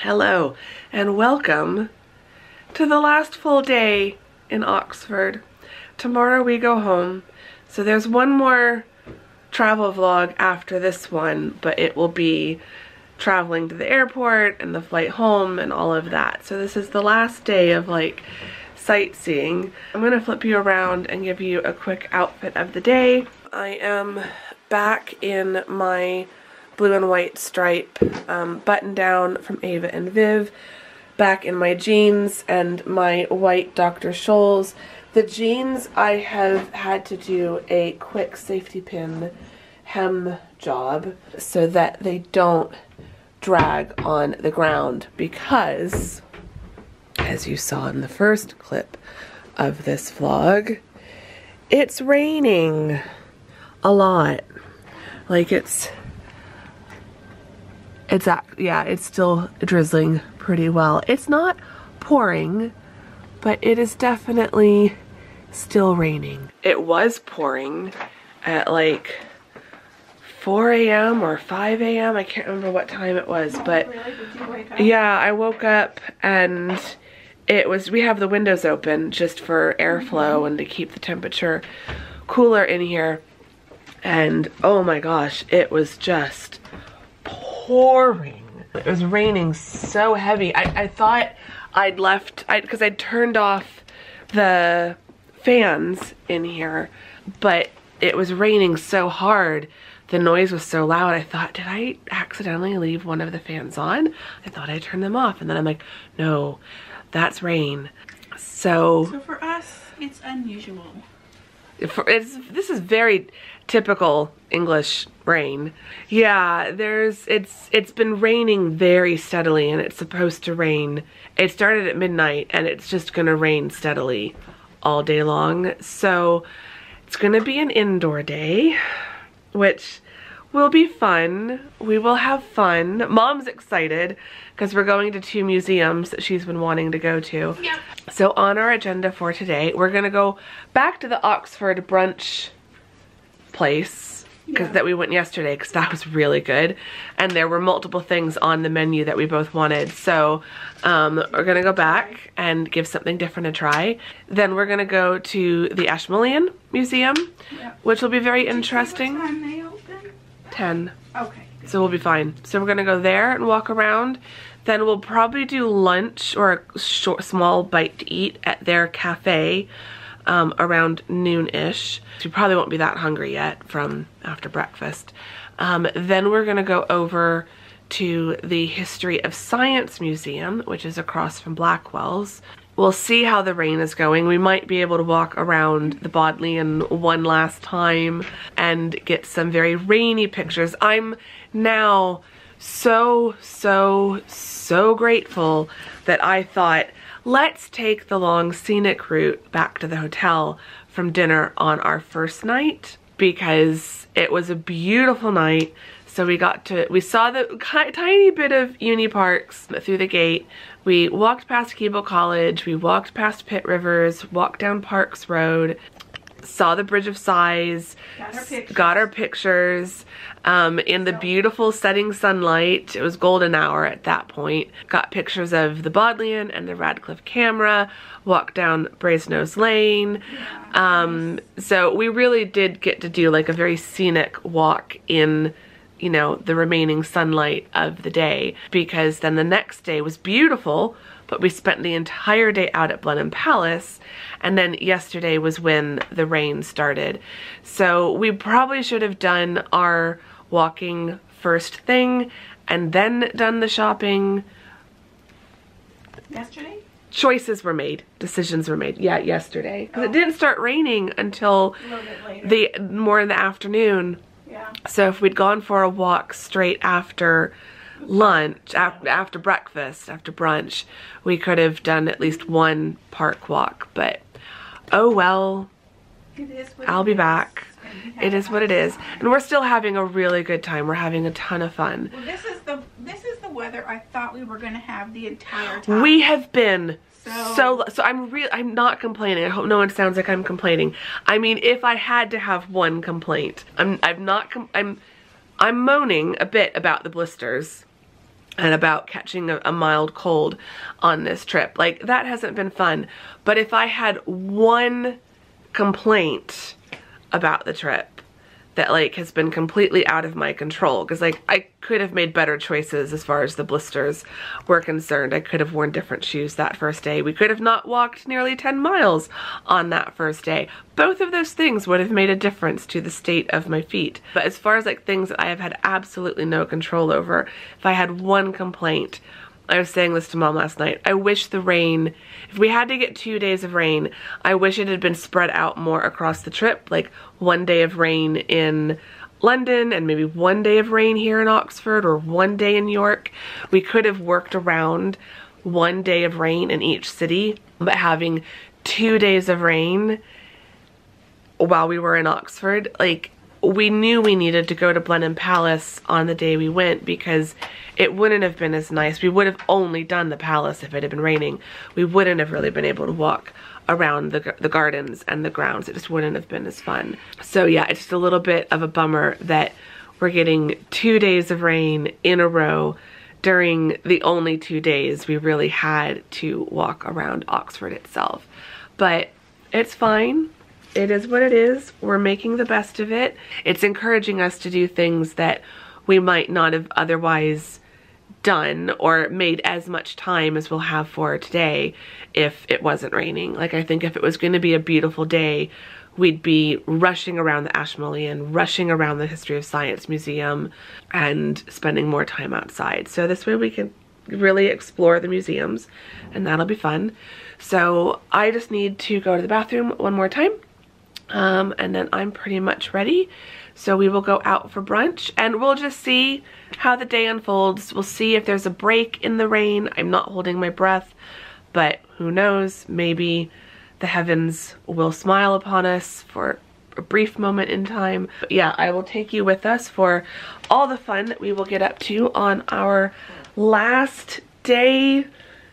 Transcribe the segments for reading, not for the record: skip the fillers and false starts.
Hello and welcome to the last full day in Oxford. Tomorrow we go home, so there's one more travel vlog after this one, but it will be traveling to the airport and the flight home and all of that. So this is the last day of like sightseeing. I'm gonna flip you around and give you a quick outfit of the day. I am back in my blue and white stripe button down from Ava and Viv, back in my jeans and my white Dr. Scholl's. The jeans, I have had to do a quick safety pin hem job so that they don't drag on the ground, because as you saw in the first clip of this vlog, it's raining a lot. Like it's still drizzling pretty well. It's not pouring, but it is definitely still raining. It was pouring at like 4 a.m. or 5 a.m. I can't remember what time it was, but yeah, I woke up and we have the windows open just for airflow and to keep the temperature cooler in here. And oh my gosh, it was just pouring. It was raining so heavy. I thought I'd left, because I'd turned off the fans in here, but it was raining so hard. The noise was so loud. I thought, did I accidentally leave one of the fans on? I thought I turned them off. And then I'm like, no, that's rain. So for us, it's unusual. This is very typical English rain. Yeah, it's been raining very steadily, and it's supposed to rain. It started at midnight and it's just gonna rain steadily all day long. So it's gonna be an indoor day, which will be fun. We will have fun. Mom's excited because we're going to 2 museums that she's been wanting to go to. Yep. So on our agenda for today, we're gonna go back to the Oxford brunch place that we went yesterday, because that was really good, and there were multiple things on the menu that we both wanted. So we're gonna go back and give something different a try. Then we're gonna go to the Ashmolean Museum, which will be very interesting. What time they open? 10. Okay. So we'll be fine. So we're gonna go there and walk around. Then we'll probably do lunch or a small bite to eat at their cafe around noon-ish. So we probably won't be that hungry yet from after breakfast. Then we're gonna go over to the History of Science Museum, which is across from Blackwell's. We'll see how the rain is going. We might be able to walk around the Bodleian one last time and get some very rainy pictures. I'm now so grateful that I thought, let's take the long scenic route back to the hotel from dinner on our first night, because it was a beautiful night. So we saw the tiny bit of uni parks through the gate. We walked past Keble College, we walked past Pitt Rivers, walked down Parks Road, saw the Bridge of Sighs, got our pictures in the beautiful setting sunlight. It was golden hour at that point. Got pictures of the Bodleian and the Radcliffe camera, walked down Brasenose Lane. So we really did get to do like a very scenic walk in, you know, the remaining sunlight of the day, because then the next day was beautiful, but we spent the entire day out at Blenheim Palace, and then yesterday was when the rain started. So we probably should have done our walking first thing and then done the shopping. Yesterday? Choices were made, decisions were made. Yeah, yesterday. Because it didn't start raining until a little bit later. More in the afternoon. Yeah. So if we'd gone for a walk straight after lunch, after breakfast, after brunch, we could have done at least one park walk. But oh well, I'll be back. It is what it is. And we're still having a really good time. We're having a ton of fun. Well, this is the weather I thought we were gonna have the entire time. We have been so I'm not complaining. I hope no one sounds like I'm complaining. I mean, if I had to have one complaint, I'm moaning a bit about the blisters. and about catching a mild cold on this trip. Like, that hasn't been fun. But if I had one complaint about the trip that like has been completely out of my control, because like I could have made better choices as far as the blisters were concerned. I could have worn different shoes that first day. We could have not walked nearly 10 miles on that first day. Both of those things would have made a difference to the state of my feet. But as far as like things that I have had absolutely no control over, if I had one complaint, I was saying this to Mom last night, I wish the rain, if we had to get 2 days of rain, I wish it had been spread out more across the trip, like 1 day of rain in London and maybe 1 day of rain here in Oxford or 1 day in York. We could have worked around 1 day of rain in each city, but having 2 days of rain while we were in Oxford, like, we knew we needed to go to Blenheim Palace on the day we went because it wouldn't have been as nice. We would have only done the palace if it had been raining. We wouldn't have really been able to walk around the gardens and the grounds. It just wouldn't have been as fun. So yeah, it's just a little bit of a bummer that we're getting 2 days of rain in a row during the only 2 days we really had to walk around Oxford itself. But it's fine. It is what it is. We're making the best of it. It's encouraging us to do things that we might not have otherwise done or made as much time as we'll have for today if it wasn't raining. Like, I think if it was going to be a beautiful day, we'd be rushing around the Ashmolean, rushing around the History of Science Museum, and spending more time outside. So this way we can really explore the museums, and that'll be fun. So I just need to go to the bathroom one more time. And then I'm pretty much ready. So we will go out for brunch and we'll just see how the day unfolds. We'll see if there's a break in the rain. I'm not holding my breath, but who knows, maybe the heavens will smile upon us for a brief moment in time. But yeah, I will take you with us for all the fun that we will get up to on our last day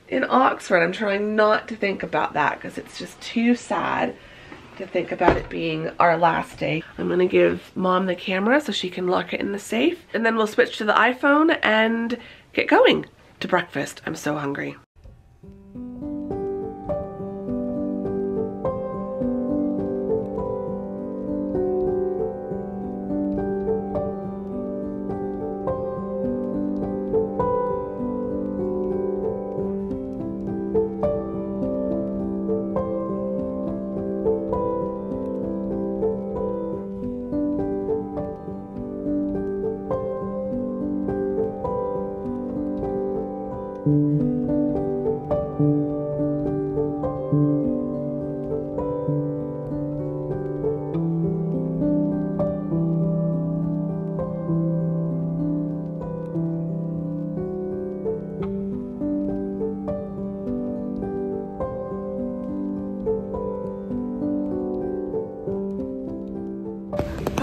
in Oxford. I'm trying not to think about that because it's just too sad to think about it being our last day. I'm gonna give Mom the camera so she can lock it in the safe, and then we'll switch to the iPhone and get going to breakfast. I'm so hungry.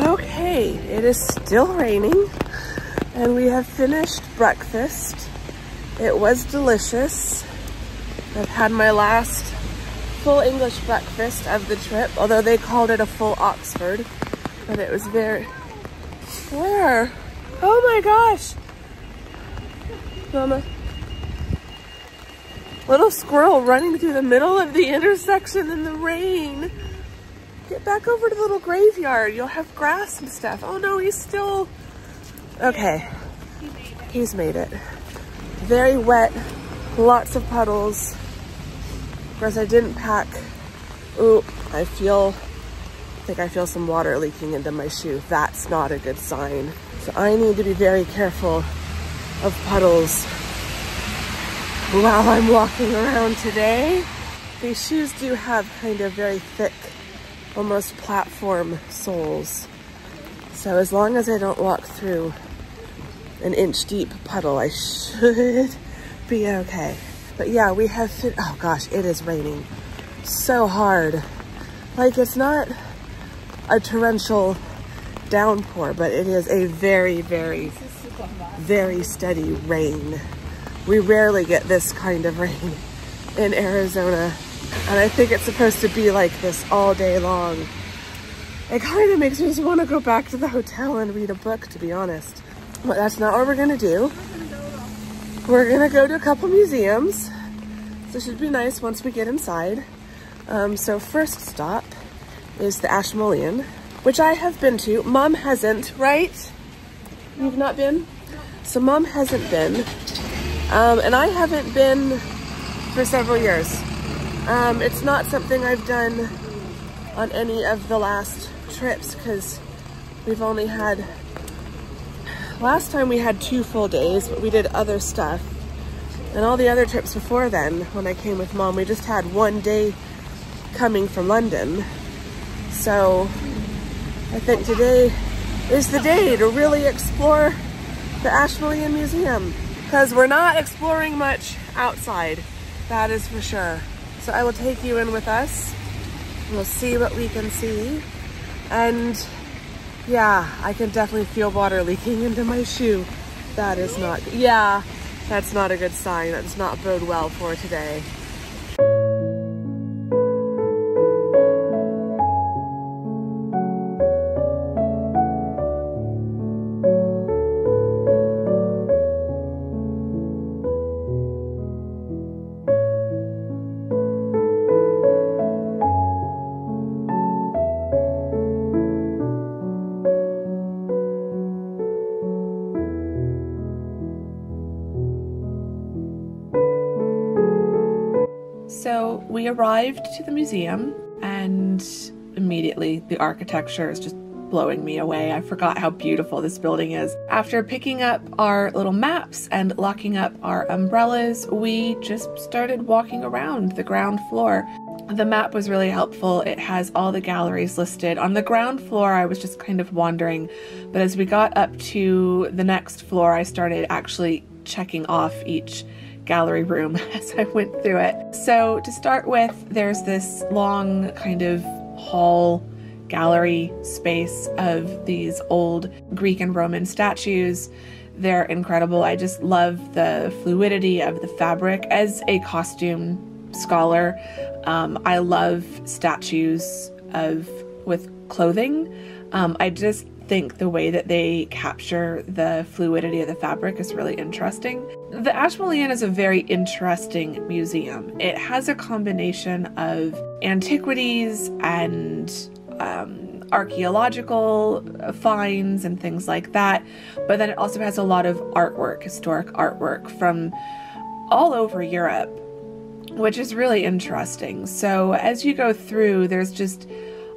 Okay, it is still raining and we have finished breakfast. It was delicious. I've had my last full English breakfast of the trip, although they called it a full Oxford, but it was very... Where? Oh my gosh! Mama. Little squirrel running through the middle of the intersection in the rain. Get back over to the little graveyard. You'll have grass and stuff. Oh no, he's still... Okay. He's made it. Very wet. Lots of puddles. Of course, I didn't pack. Ooh, I think I feel some water leaking into my shoe. That's not a good sign. So I need to be very careful of puddles while I'm walking around today. These shoes do have kind of very thick, almost platform soles. So as long as I don't walk through an inch deep puddle, I should be okay. But yeah, we have, oh gosh, it is raining so hard. Like, it's not a torrential downpour, but it is a very, very, very steady rain. We rarely get this kind of rain in Arizona. And I think it's supposed to be like this all day long. It kind of makes me just want to go back to the hotel and read a book, to be honest. But that's not what we're gonna do. We're gonna go to a couple museums. So it should be nice once we get inside. So first stop is the Ashmolean, which I have been to. Mom hasn't, right? You've not been? So Mom hasn't been. And I haven't been for several years. It's not something I've done on any of the last trips because we've only had, last time we had 2 full days, but we did other stuff. And all the other trips before then, when I came with Mom, we just had 1 day coming from London. So I think today is the day to really explore the Ashmolean Museum because we're not exploring much outside, that is for sure. So I will take you in with us. We'll see what we can see. And yeah, I can definitely feel water leaking into my shoe. That is not, yeah, that's not a good sign. That does not bode well for today. So we arrived to the museum and immediately the architecture is just blowing me away. I forgot how beautiful this building is. After picking up our little maps and locking up our umbrellas, we just started walking around the ground floor. The map was really helpful. It has all the galleries listed. On the ground floor, I was just kind of wandering, but as we got up to the next floor, I started actually checking off each gallery room as I went through it. So to start with, there's this long kind of hall gallery space of these old Greek and Roman statues. They're incredible. I just love the fluidity of the fabric. As a costume scholar, I love statues with clothing. I just think the way that they capture the fluidity of the fabric is really interesting. The Ashmolean is a very interesting museum. It has a combination of antiquities and archaeological finds and things like that, but then it also has a lot of artwork, historic artwork from all over Europe, which is really interesting. So as you go through, there's just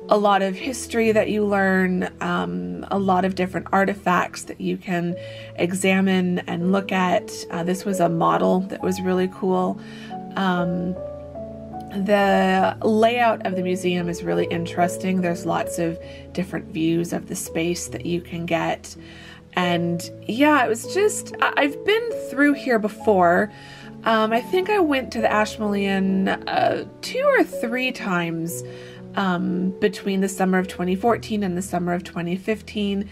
a lot of history that you learn, a lot of different artifacts that you can examine and look at. This was a model that was really cool. The layout of the museum is really interesting. There's lots of different views of the space that you can get. And yeah, it was just, I've been through here before. I think I went to the Ashmolean 2 or 3 times between the summer of 2014 and the summer of 2015,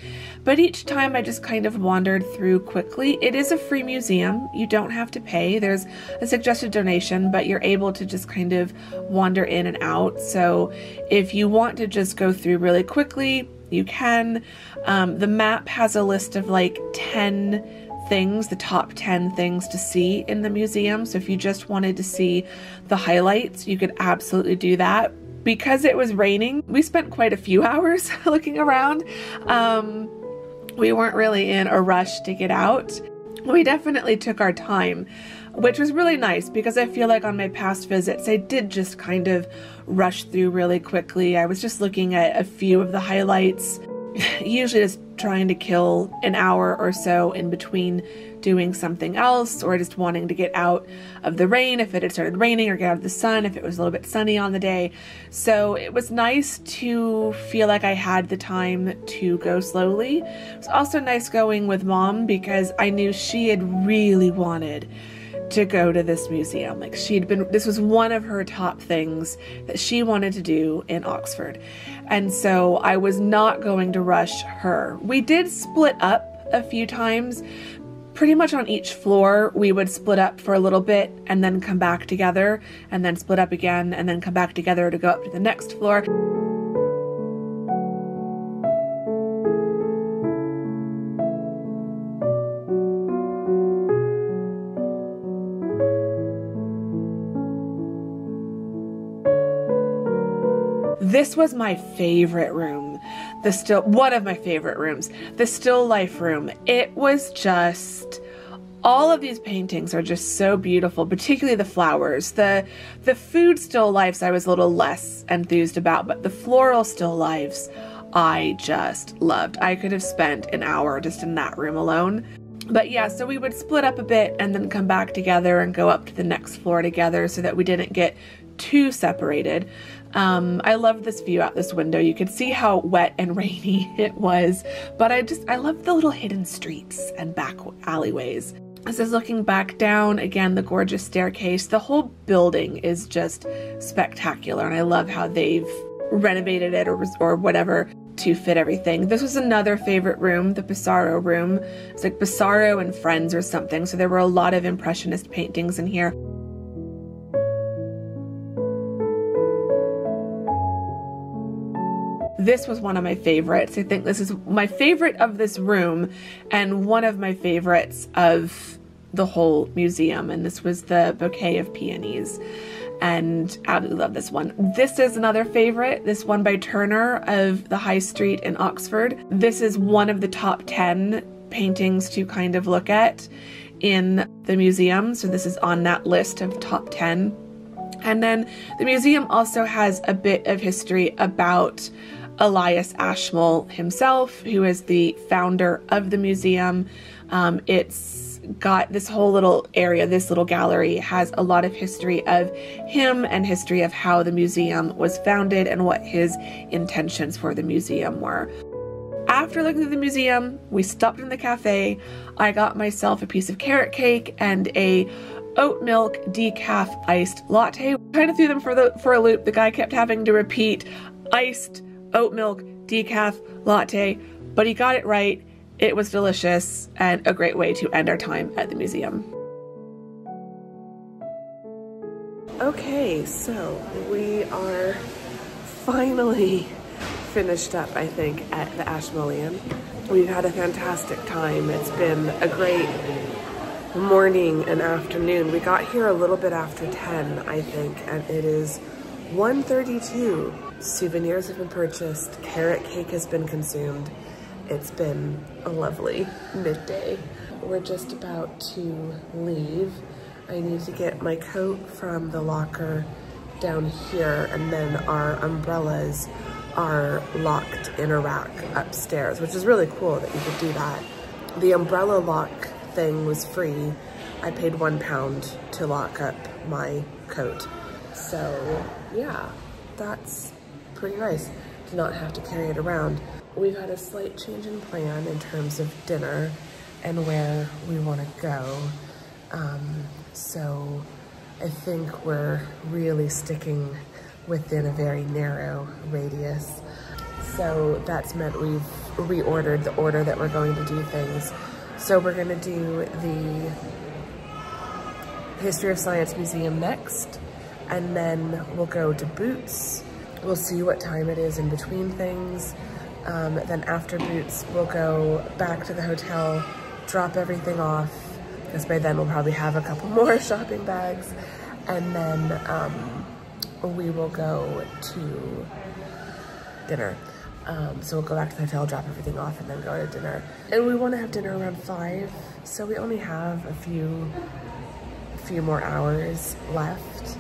but each time I just kind of wandered through quickly. It is a free museum. You don't have to pay. There's a suggested donation, but you're able to just kind of wander in and out. So if you want to just go through really quickly, you can. The map has a list of like 10 things, the top 10 things to see in the museum. So if you just wanted to see the highlights, you could absolutely do that. Because it was raining, we spent quite a few hours looking around. We weren't really in a rush to get out. We definitely took our time, which was really nice because I feel like on my past visits, I did just kind of rush through really quickly. I was just looking at a few of the highlights, usually just trying to kill an hour or so in between doing something else or just wanting to get out of the rain if it had started raining or get out of the sun if it was a little bit sunny on the day. So it was nice to feel like I had the time to go slowly. It was also nice going with Mom because I knew she had really wanted to go to this museum. Like this was one of her top things that she wanted to do in Oxford. And so I was not going to rush her. We did split up a few times. Pretty much on each floor, we would split up for a little bit and then come back together and then split up again and then come back together to go up to the next floor. This was my favorite room. One of my favorite rooms. The still life room. It was just, all of these paintings are just so beautiful, particularly the flowers. The food still lifes I was a little less enthused about, but the floral still lifes I just loved. I could have spent an hour just in that room alone. But yeah, so we would split up a bit and then come back together and go up to the next floor together so that we didn't get too separated. I loved this view out this window. You could see how wet and rainy it was, but I love the little hidden streets and back alleyways. This is looking back down, again, the gorgeous staircase. The whole building is just spectacular, and I love how they've renovated it or whatever to fit everything. This was another favorite room, the Pissarro room. It's like Pissarro and Friends or something, so there were a lot of Impressionist paintings in here. This was one of my favorites. I think this is my favorite of this room and one of my favorites of the whole museum. And this was the Bouquet of Peonies. And I absolutely love this one. This is another favorite, this one by Turner of the High Street in Oxford. This is one of the top 10 paintings to kind of look at in the museum. So this is on that list of top 10. And then the museum also has a bit of history about Elias Ashmole himself, who is the founder of the museum. It's got this whole little area, this little gallery has a lot of history of him and history of how the museum was founded and what his intentions for the museum were. After looking at the museum, we stopped in the cafe. I got myself a piece of carrot cake and a oat milk decaf iced latte. Kind of threw them for a loop. The guy kept having to repeat iced oat milk decaf latte, but he got it right. It was delicious and a great way to end our time at the museum. Okay, so we are finally finished up, I think, at the Ashmolean. We've had a fantastic time. It's been a great morning and afternoon. We got here a little bit after 10, I think, and it is 1:32. Souvenirs have been purchased, carrot cake has been consumed. It's been a lovely midday. We're just about to leave. I need to get my coat from the locker down here, and then our umbrellas are locked in a rack upstairs, which is really cool that you could do that. The umbrella lock thing was free. I paid £1 to lock up my coat. So yeah, that's pretty nice to not have to carry it around. We've had a slight change in plan in terms of dinner and where we want to go. So I think we're really sticking within a very narrow radius. So that's meant we've reordered the order that we're going to do things. So we're going to do the History of Science Museum next, and then we'll go to Boots. We'll see what time it is in between things. Then after Boots, we'll go back to the hotel, drop everything off, because by then we'll probably have a couple more shopping bags, and then we will go to dinner. So we'll go back to the hotel, drop everything off, and then go to dinner. And we want to have dinner around 5, so we only have a few more hours left.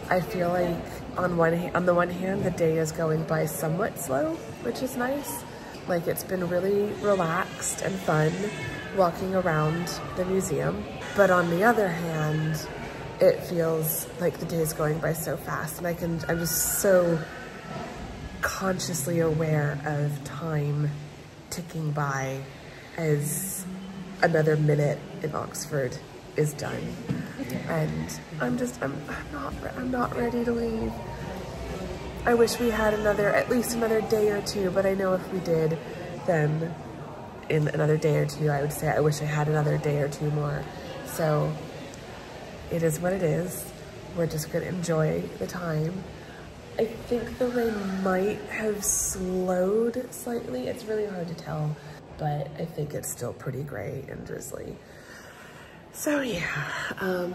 I feel like on the one hand, the day is going by somewhat slow, which is nice. Like, it's been really relaxed and fun walking around the museum. But on the other hand, it feels like the day is going by so fast, and I'm just so consciously aware of time ticking by as another minute in Oxford is done. And I'm not ready to leave. I wish we had at least another day or two, but I know if we did, then in another day or two, I would say I wish I had another day or two more. So it is what it is. We're just gonna enjoy the time. I think the rain might have slowed slightly. It's really hard to tell, but I think it's still pretty gray and drizzly. So yeah,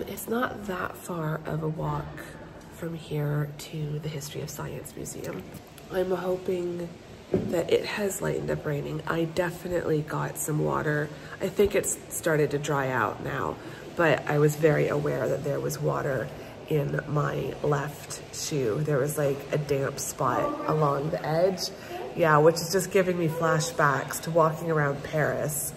it's not that far of a walk from here to the History of Science Museum. I'm hoping that it has lightened up raining. I definitely got some water. I think it's started to dry out now, but I was very aware that there was water in my left shoe. There was like a damp spot along the edge. Yeah, which is just giving me flashbacks to walking around Paris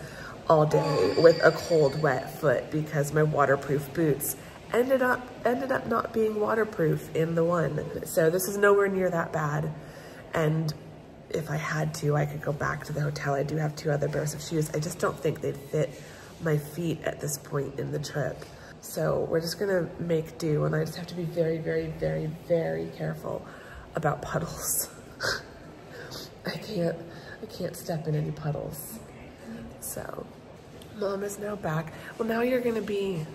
all day with a cold, wet foot because my waterproof boots ended up not being waterproof in the one. So this is nowhere near that bad. And if I had to, I could go back to the hotel. I do have 2 other pairs of shoes. I just don't think they'd fit my feet at this point in the trip. So we're just gonna make do, and I just have to be very, very, very, very careful about puddles. I can't step in any puddles. So, Mom is now back. Well, now you're gonna be...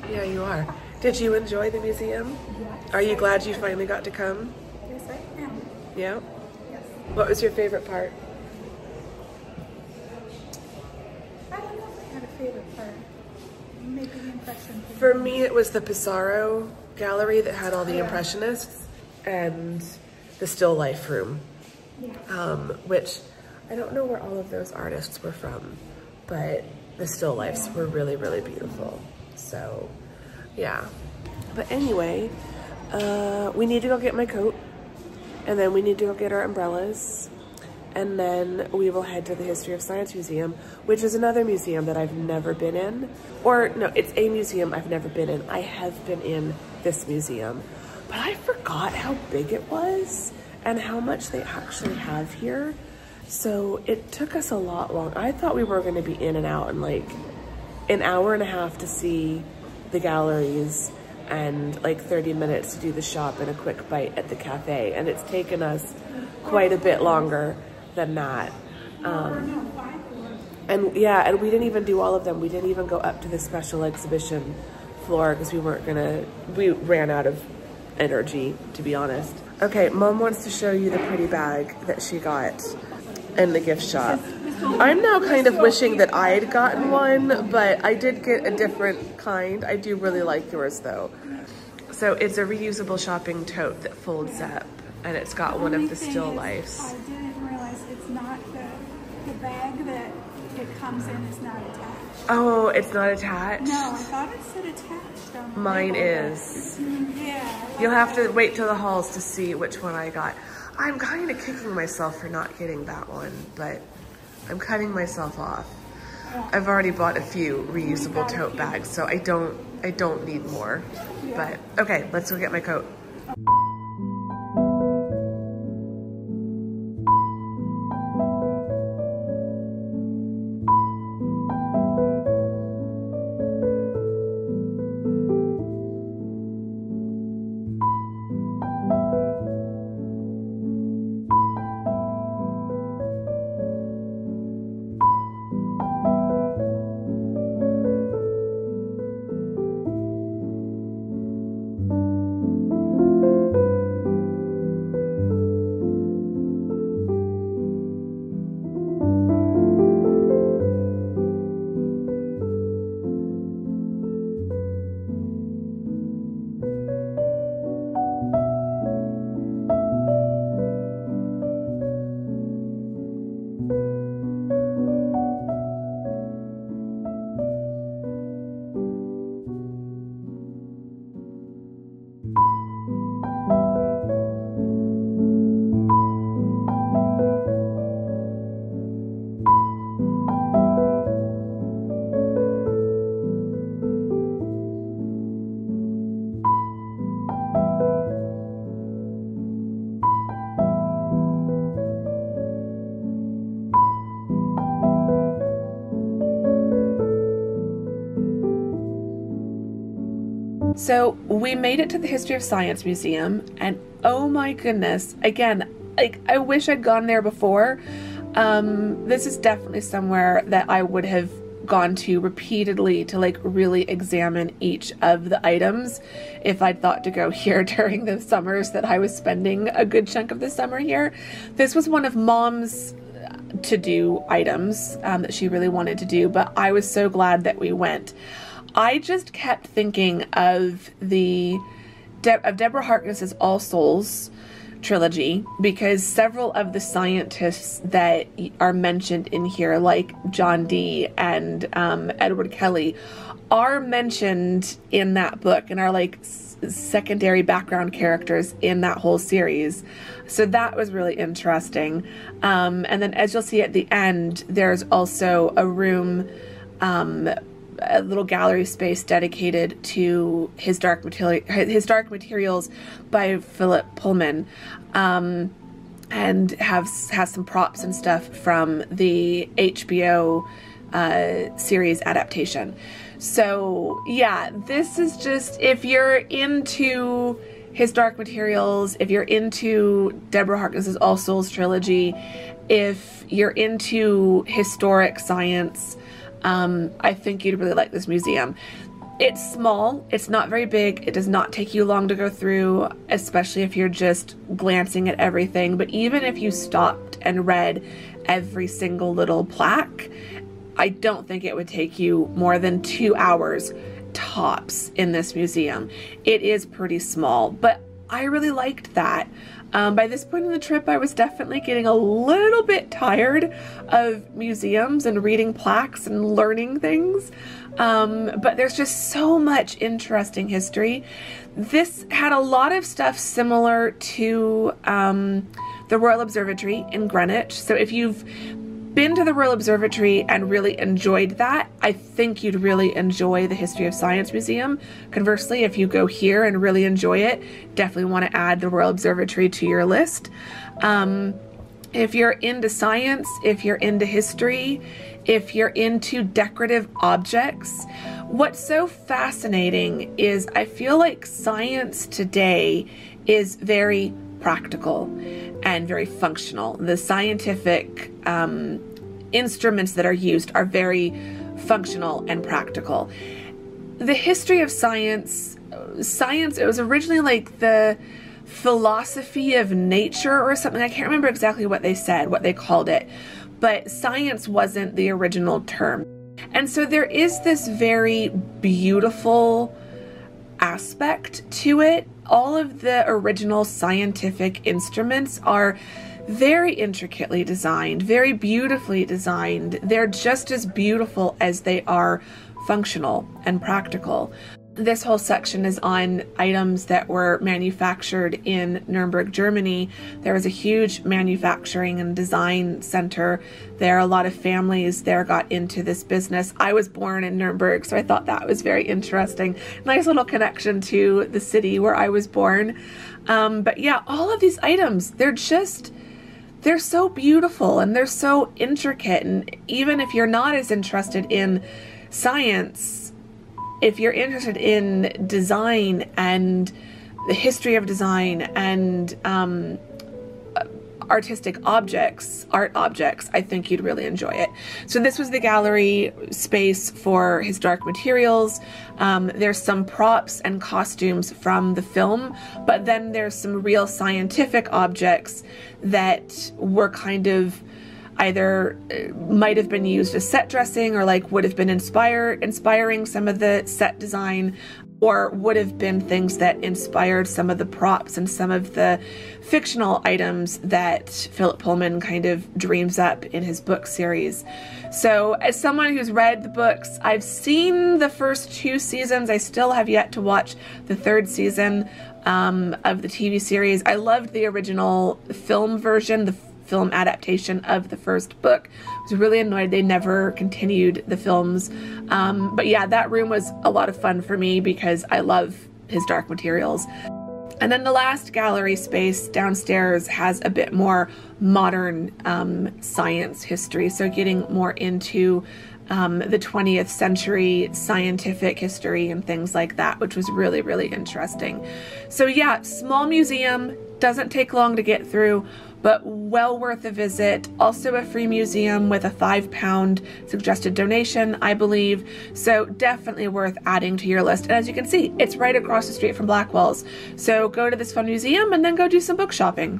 Yeah, you are. Did you enjoy the museum? Yes. Are you glad you finally got to come? Yes, I am. Yeah? Yes. What was your favorite part? I don't know if I had a favorite part. Maybe the impression. For me, it was the Pissarro gallery that had all the Impressionists and the still life room, which I don't know where all of those artists were from, but the still lifes were really, really beautiful. So, yeah. But anyway, we need to go get my coat, and then we need to go get our umbrellas, and then we will head to the History of Science Museum, which is another museum that I've never been in. Or no, it's a museum I've never been in. I have been in this museum, but I forgot how big it was and how much they actually have here. So it took us a lot long. I thought we were gonna be in and out in like an hour and a half to see the galleries and like 30 minutes to do the shop and a quick bite at the cafe. And it's taken us quite a bit longer than that. And yeah, and we didn't even do all of them. We didn't even go up to the special exhibition floor because we ran out of energy, to be honest. Okay, Mom wants to show you the pretty bag that she got in the gift shop. I'm now kind of wishing that I'd gotten one, but I did get a different kind. I do really like yours though. So it's a reusable shopping tote that folds up, and it's got one of the still lifes. I didn't realize it's not the bag that it comes in is not attached. Oh, it's not attached? No, I thought it said attached on the Mine label, is. Yeah. You'll have to wait till the hauls to see which one I got. I'm kind of kicking myself for not getting that one, but I'm cutting myself off. Yeah. I've already bought a few reusable tote bags, so I don't need more. Yeah. But okay, let's go get my coat. So we made it to the History of Science Museum, and oh my goodness, again, like I wish I'd gone there before. This is definitely somewhere that I would have gone to repeatedly to like really examine each of the items if I'd thought to go here during the summers that I was spending a good chunk of the summer here. This was one of Mom's to-do items that she really wanted to do, but I was so glad that we went. I just kept thinking of Deborah Harkness's All Souls trilogy because several of the scientists that are mentioned in here, like John Dee and Edward Kelly, are mentioned in that book and are like secondary background characters in that whole series. So that was really interesting. And then as you'll see at the end, there's also a room, a little gallery space dedicated to his Dark Materials by Philip Pullman, and has some props and stuff from the HBO series adaptation. So yeah, this is just, if you're into his Dark Materials, if you're into Deborah Harkness's All Souls trilogy, if you're into historic science, I think you'd really like this museum. It's small, it's not very big, it does not take you long to go through, especially if you're just glancing at everything. But even if you stopped and read every single little plaque, I don't think it would take you more than 2 hours tops in this museum. It is pretty small, but I really liked that. By this point in the trip, I was definitely getting a little bit tired of museums and reading plaques and learning things. But there's just so much interesting history. This had a lot of stuff similar to the Royal Observatory in Greenwich. So if you've been to the Royal Observatory and really enjoyed that, I think you'd really enjoy the History of Science Museum. Conversely, if you go here and really enjoy it, definitely want to add the Royal Observatory to your list. If you're into science, if you're into history, if you're into decorative objects, what's so fascinating is I feel like science today is very practical and very functional. The scientific instruments that are used are very functional and practical. The history of science, it was originally like the philosophy of nature or something. I can't remember exactly what they said, what they called it, but science wasn't the original term. And so there is this very beautiful aspect to it. All of the original scientific instruments are very intricately designed, very beautifully designed. They're just as beautiful as they are functional and practical. This whole section is on items that were manufactured in Nuremberg, Germany. There was a huge manufacturing and design center there. A lot of families there got into this business. I was born in Nuremberg, so I thought that was very interesting. Nice little connection to the city where I was born. But yeah, all of these items, they're so beautiful and they're so intricate. And even if you're not as interested in science, if you're interested in design and the history of design and artistic objects, art objects, I think you'd really enjoy it. So this was the gallery space for his Dark Materials. There's some props and costumes from the film, but then there's some real scientific objects that were kind of either might have been used as set dressing or like would have been inspiring some of the set design, or would have been things that inspired some of the props and some of the fictional items that Philip Pullman kind of dreams up in his book series. So as someone who's read the books, I've seen the first 2 seasons. I still have yet to watch the 3rd season of the TV series. I loved the original film version, the film adaptation of the first book. I was really annoyed they never continued the films. But yeah, that room was a lot of fun for me because I love his Dark Materials. And then the last gallery space downstairs has a bit more modern science history, so getting more into the 20th century scientific history and things like that, which was really, really interesting. So yeah, small museum, doesn't take long to get through, but well worth a visit. Also a free museum with a £5 suggested donation, I believe. So definitely worth adding to your list. And as you can see, it's right across the street from Blackwell's. So go to this fun museum and then go do some book shopping.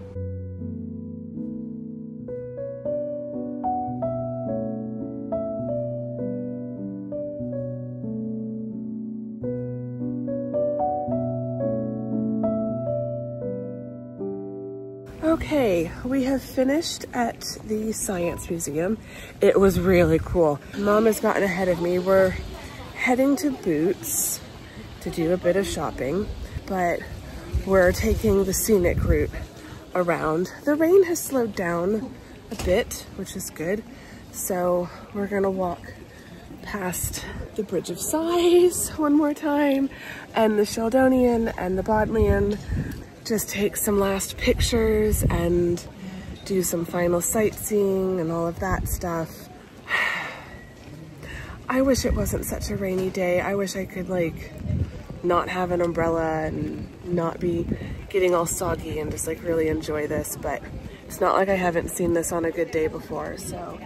Okay, we have finished at the Science Museum. It was really cool. Mom has gotten ahead of me. We're heading to Boots to do a bit of shopping, but we're taking the scenic route around. The rain has slowed down a bit, which is good. So we're gonna walk past the Bridge of Sighs one more time, and the Sheldonian and the Bodleian. Just take some last pictures and do some final sightseeing and all of that stuff. I wish it wasn't such a rainy day. I wish I could like not have an umbrella and not be getting all soggy and just like really enjoy this, but it's not like I haven't seen this on a good day before, so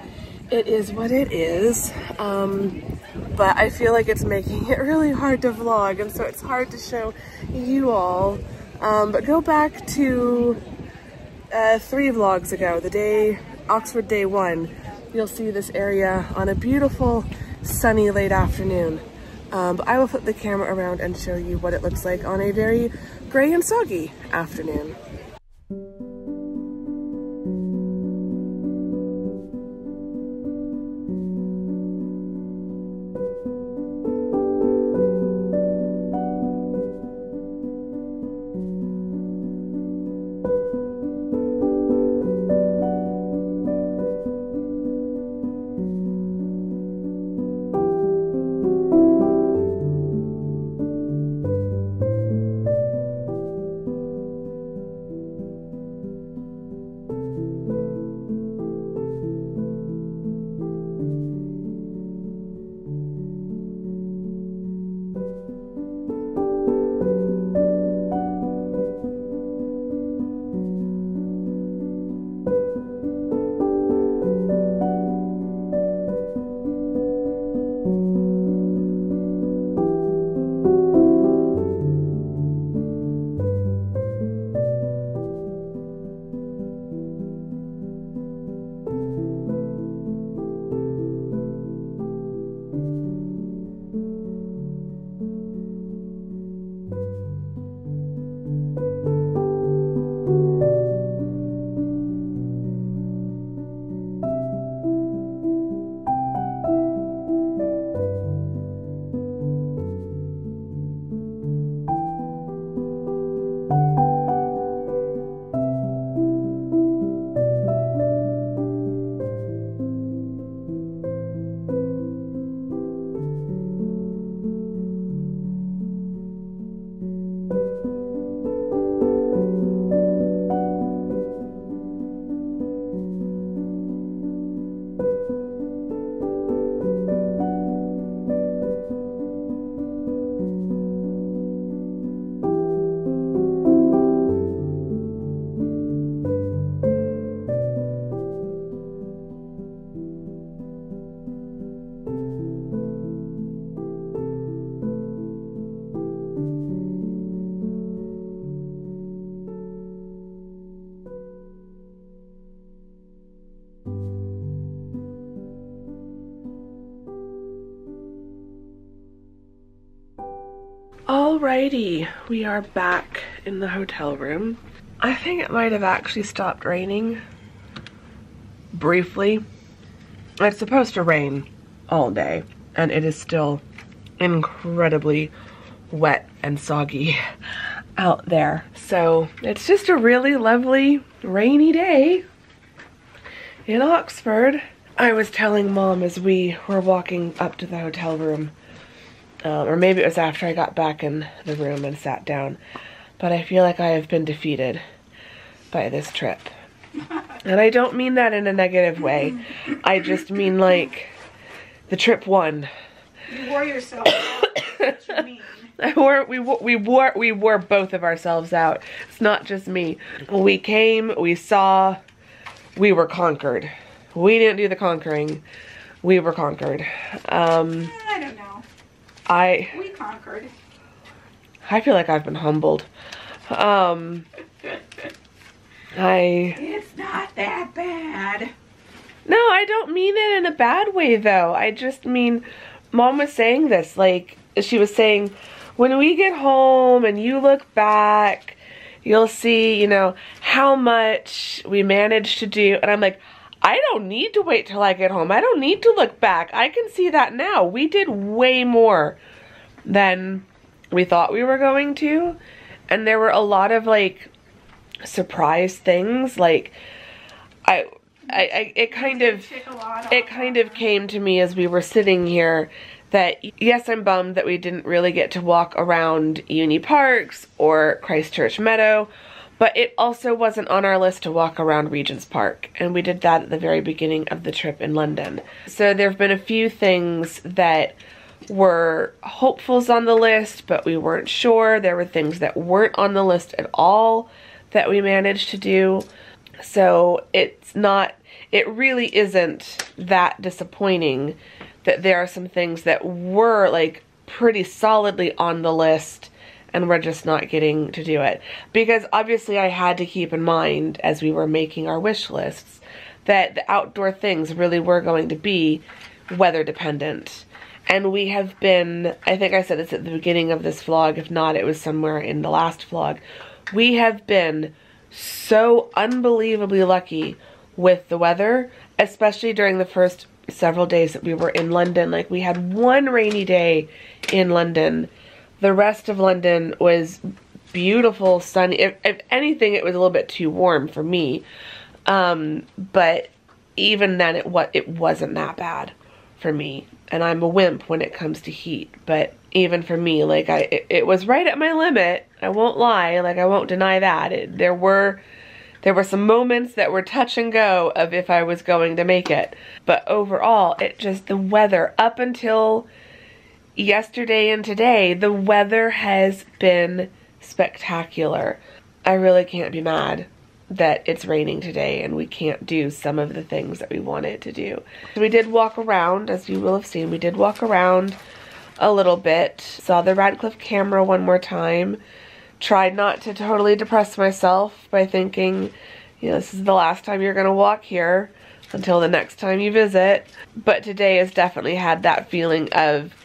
it is what it is. But I feel like it's making it really hard to vlog, and so it's hard to show you all. But go back to 3 vlogs ago, the day, Oxford Day 1, you'll see this area on a beautiful sunny late afternoon. But I will flip the camera around and show you what it looks like on a very gray and soggy afternoon. Alrighty, we are back in the hotel room. I think it might have actually stopped raining briefly. It's supposed to rain all day, and it is still incredibly wet and soggy out there. So it's just a really lovely rainy day in Oxford. I was telling Mom as we were walking up to the hotel room, or maybe it was after I got back in the room and sat down, but I feel like I have been defeated by this trip. And I don't mean that in a negative way. I just mean like the trip won. You wore yourself out. That's what you mean. We wore both of ourselves out. It's not just me. We came, we saw, we were conquered. We didn't do the conquering. We were conquered. I don't know. We conquered. I feel like I've been humbled. It's not that bad. No, I don't mean it in a bad way though. I just mean, Mom was saying this, like, she was saying, when we get home and you look back you'll see, you know, how much we managed to do. And I'm like, I don't need to wait till I get home. I don't need to look back. I can see that now. We did way more than we thought we were going to. And there were a lot of like surprise things. Like it kind of came to me as we were sitting here that yes, I'm bummed that we didn't really get to walk around Uni Parks or Christ Church Meadow, but it also wasn't on our list to walk around Regent's Park, and we did that at the very beginning of the trip in London. So there have been a few things that were hopefuls on the list, but we weren't sure. There were things that weren't on the list at all that we managed to do. So it really isn't that disappointing that there are some things that were like pretty solidly on the list and we're just not getting to do it. Because obviously I had to keep in mind as we were making our wish lists that the outdoor things really were going to be weather dependent. And we have been, I think I said this at the beginning of this vlog, if not it was somewhere in the last vlog, we have been so unbelievably lucky with the weather, especially during the first several days that we were in London. Like we had one rainy day in London. The rest of London was beautiful, sunny. If anything, it was a little bit too warm for me. But even then it wasn't that bad for me. And I'm a wimp when it comes to heat. But even for me, like it was right at my limit. I won't lie. Like I won't deny that. There were some moments that were touch and go of if I was going to make it. But overall, the weather up until yesterday and today, the weather has been spectacular. I really can't be mad that it's raining today and we can't do some of the things that we wanted to do. So we did walk around, as you will have seen, we did walk around a little bit. Saw the Radcliffe camera one more time. Tried not to totally depress myself by thinking, you know, this is the last time you're gonna walk here until the next time you visit. But today has definitely had that feeling of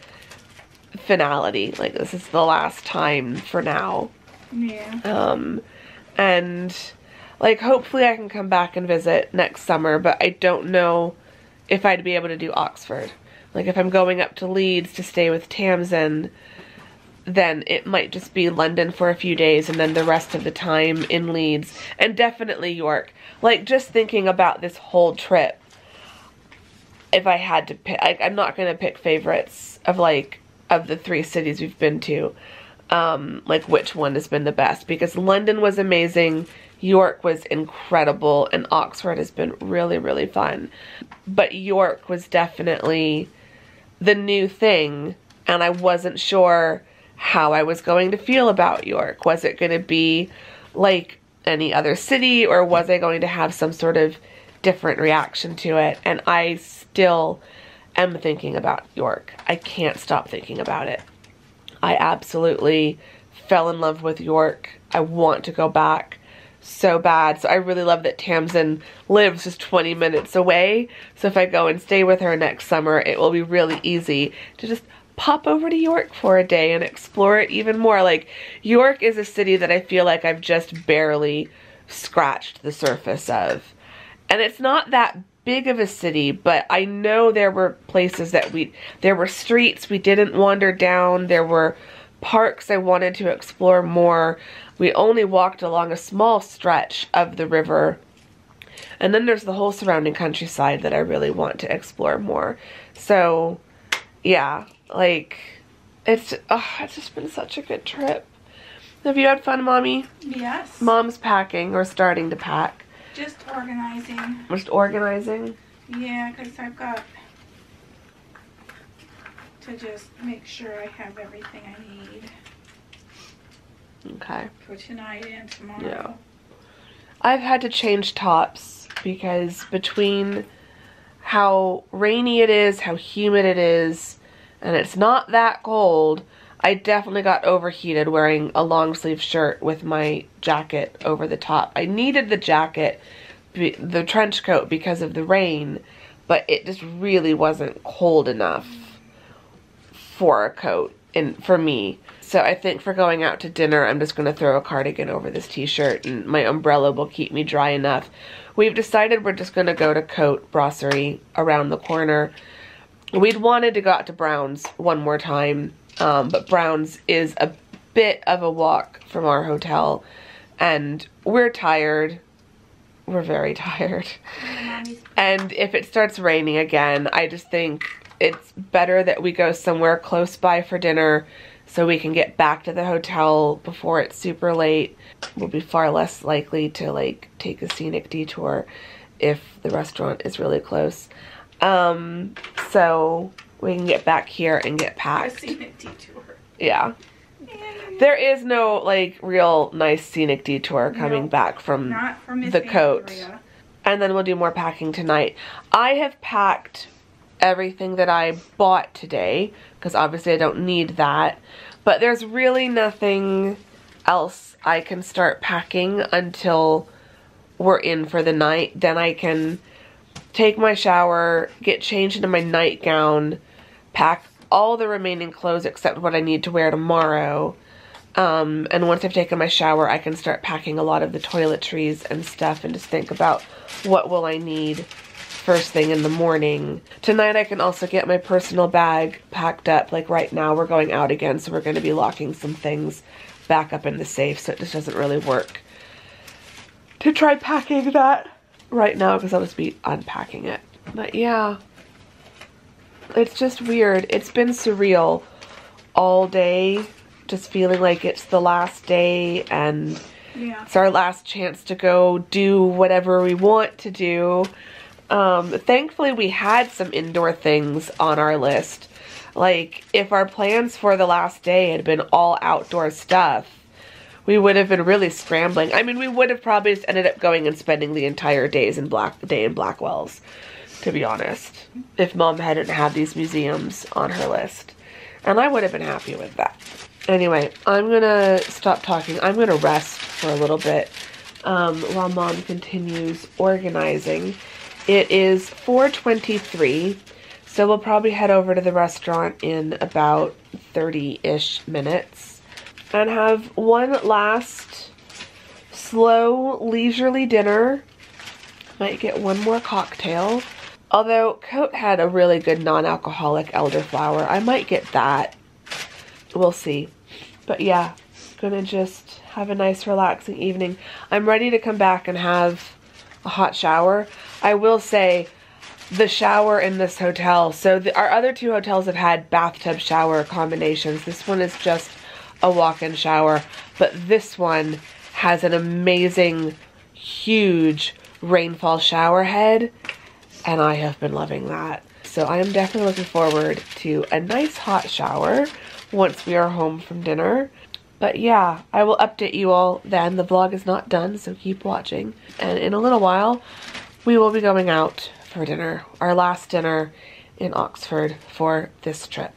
finality. Like this is the last time for now. Yeah. And like hopefully I can come back and visit next summer, but I don't know if I'd be able to do Oxford. Like if I'm going up to Leeds to stay with Tamsin, then it might just be London for a few days and then the rest of the time in Leeds, and definitely York. Like just thinking about this whole trip, if I had to pick, I'm not going to pick favorites of the 3 cities we've been to, like which one has been the best, because London was amazing, York was incredible, and Oxford has been really, really fun. But York was definitely the new thing, and I wasn't sure how I was going to feel about York. Was it going to be like any other city, or was I going to have some sort of different reaction to it? And I still am thinking about York. I can't stop thinking about it. I absolutely fell in love with York. I want to go back so bad. So I really love that Tamsin lives just 20 minutes away. So if I go and stay with her next summer, it will be really easy to just pop over to York for a day and explore it even more. Like York is a city that I feel like I've just barely scratched the surface of. And it's not that big of a city, but I know there were places that there were streets we didn't wander down. There were parks I wanted to explore more. We only walked along a small stretch of the river. And then there's the whole surrounding countryside that I really want to explore more. So, yeah, like, it's just been such a good trip. Have you had fun, Mommy? Yes. Mom's packing, or starting to pack. Just organizing. Just organizing? Yeah, because I've got to just make sure I have everything I need. Okay. For tonight and tomorrow. Yeah. I've had to change tops because between how rainy it is, how humid it is, and it's not that cold, I definitely got overheated wearing a long sleeve shirt with my jacket over the top. I needed the jacket, the trench coat, because of the rain, but it just really wasn't cold enough for a coat. for me. So I think for going out to dinner, I'm just going to throw a cardigan over this t-shirt, and my umbrella will keep me dry enough. We've decided we're just going to go to Cote Brasserie around the corner. We'd wanted to go out to Brown's one more time, but Brown's is a bit of a walk from our hotel, and we're tired. We're very tired. And if it starts raining again, I just think it's better that we go somewhere close by for dinner so we can get back to the hotel before it's super late. We'll be far less likely to like take a scenic detour if the restaurant is really close. So we can get back here and get packed. A scenic detour. Yeah. There is no like real nice scenic detour coming back from the Cote. And then we'll do more packing tonight. I have packed everything that I bought today because obviously I don't need that. But there's really nothing else I can start packing until we're in for the night. Then I can take my shower, get changed into my nightgown, pack all the remaining clothes except what I need to wear tomorrow. And once I've taken my shower, I can start packing a lot of the toiletries and stuff and just think about what will I need first thing in the morning. Tonight I can also get my personal bag packed up. Like right now we're going out again, so we're going to be locking some things back up in the safe, so it just doesn't really work to try packing that right now because I'll just be unpacking it. But yeah, it's just weird. It's been surreal all day, just feeling like it's the last day and it's our last chance to go do whatever we want to do. Thankfully we had some indoor things on our list. Like if our plans for the last day had been all outdoor stuff, we would have been really scrambling. I mean, we would have probably just ended up going and spending the entire day in Blackwell's, to be honest, if Mom hadn't had these museums on her list. And I would have been happy with that. Anyway, I'm gonna stop talking. I'm gonna rest for a little bit while Mom continues organizing. It is 4:23, so we'll probably head over to the restaurant in about 30-ish minutes and have one last slow, leisurely dinner. Might get one more cocktail. Although Cote had a really good non-alcoholic elderflower. I might get that. We'll see. But yeah, gonna just have a nice relaxing evening. I'm ready to come back and have a hot shower. I will say the shower in this hotel, so our other two hotels have had bathtub shower combinations. This one is just a walk-in shower, but this one has an amazing, huge rainfall shower head, and I have been loving that. So I am definitely looking forward to a nice hot shower once we are home from dinner. But yeah, I will update you all then. The vlog is not done, so keep watching. And in a little while, we will be going out for dinner. Our last dinner in Oxford for this trip.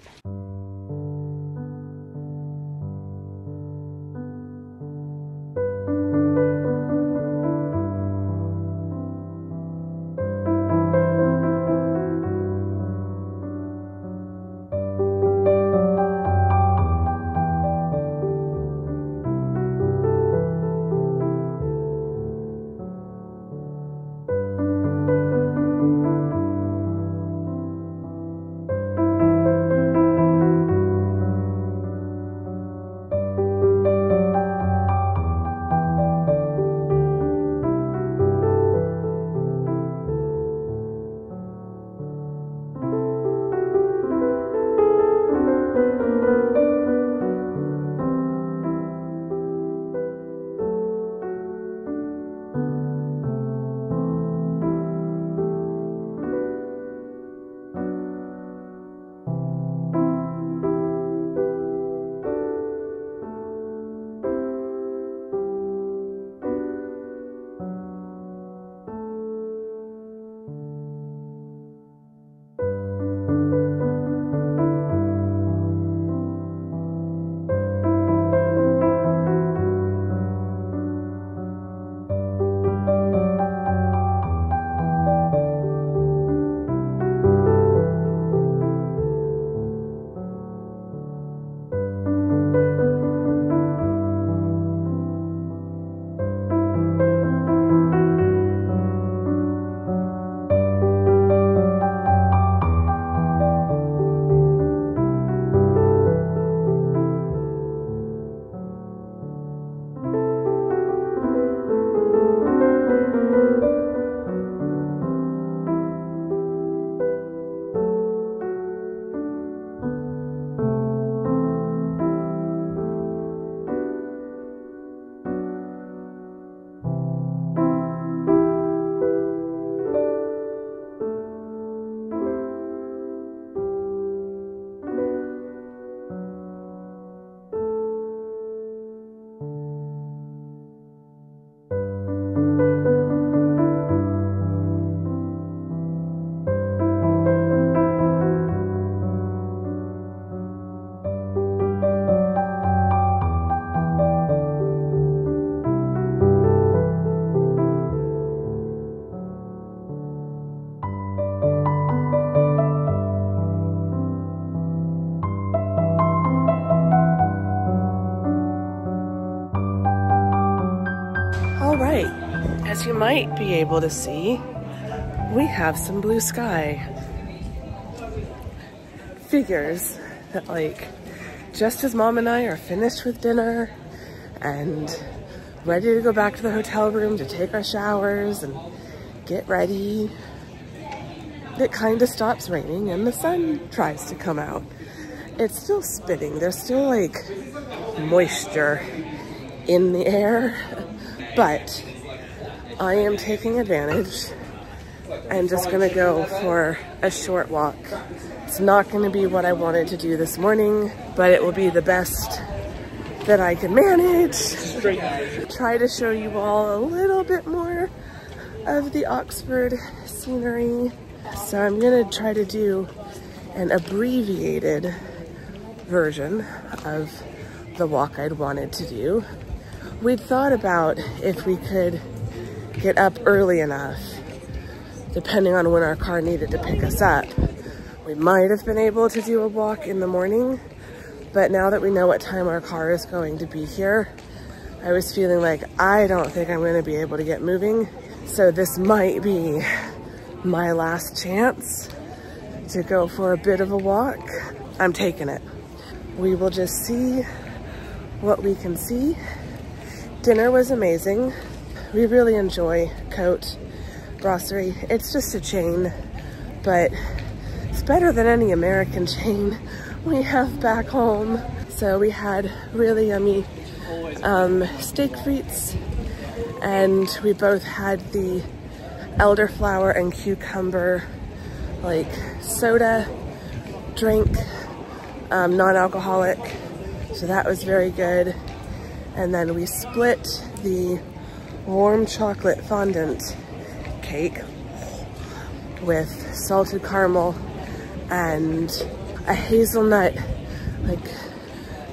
as you might be able to see, we have some blue sky. Figures that, like, just as Mom and I are finished with dinner and ready to go back to the hotel room to take our showers and get ready, it kind of stops raining and the sun tries to come out. It's still spitting. There's still like moisture in the air, but I am taking advantage and just gonna go for a short walk. It's not gonna be what I wanted to do this morning, but it will be the best that I can manage. Try to show you all a little bit more of the Oxford scenery. So I'm gonna try to do an abbreviated version of the walk I'd wanted to do. We'd thought about if we could get up early enough, depending on when our car needed to pick us up. We might have been able to do a walk in the morning, but now that we know what time our car is going to be here, I was feeling like I don't think I'm gonna be able to get moving. So this might be my last chance to go for a bit of a walk. I'm taking it. We will just see what we can see. Dinner was amazing. We really enjoy Coat Grocery. It's just a chain, but it's better than any American chain we have back home. So we had really yummy steak frites, and we both had the elderflower and cucumber like soda drink, non-alcoholic, so that was very good. And then we split the warm chocolate fondant cake with salted caramel and a hazelnut like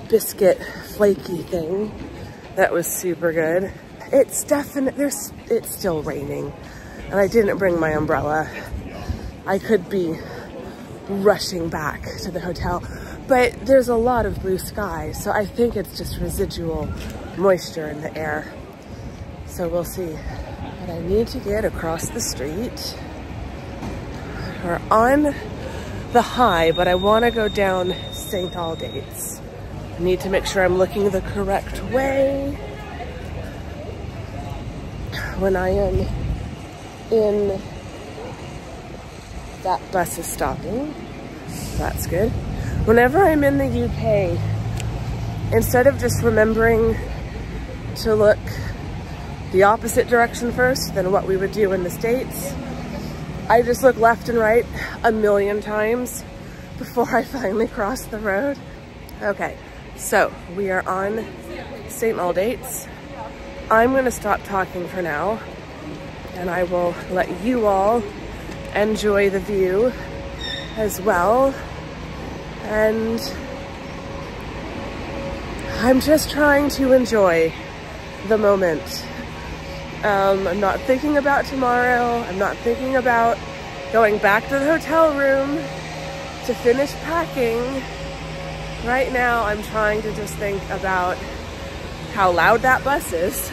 biscuit flaky thing that was super good. It's still raining and I didn't bring my umbrella. I could be rushing back to the hotel, but there's a lot of blue sky, so I think it's just residual moisture in the air. So we'll see. But I need to get across the street. We're on the high, but I want to go down St. Aldate's. I need to make sure I'm looking the correct way when I am in. That bus is stopping. That's good. Whenever I'm in the UK, instead of just remembering to look the opposite direction first than what we would do in the States, I just look left and right a million times before I finally cross the road. Okay, so we are on St. Aldate's. I'm gonna stop talking for now, and I will let you all enjoy the view as well. And I'm just trying to enjoy the moment. I'm not thinking about tomorrow. I'm not thinking about going back to the hotel room to finish packing. Right now, I'm trying to just think about how loud that bus is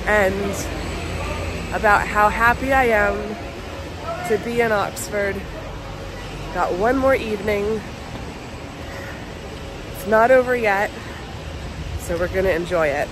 and about how happy I am to be in Oxford. Got one more evening. It's not over yet, so we're gonna enjoy it.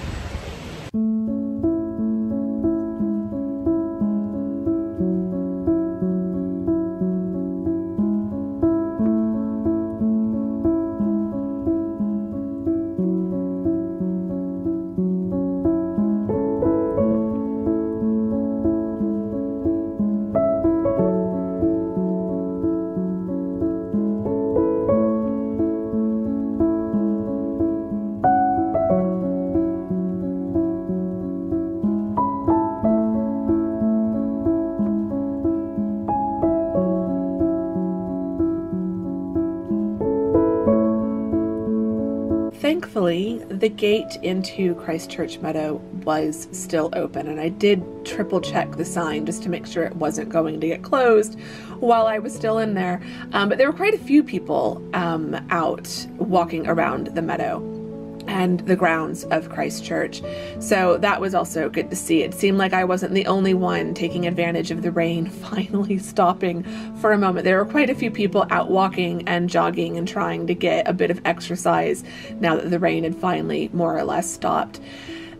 Thankfully, the gate into Christ Church Meadow was still open, and I did triple check the sign just to make sure it wasn't going to get closed while I was still in there. But there were quite a few people out walking around the meadow. and the grounds of Christ Church. So that was also good to see. It seemed like I wasn't the only one taking advantage of the rain finally stopping for a moment. There were quite a few people out walking and jogging and trying to get a bit of exercise now that the rain had finally more or less stopped.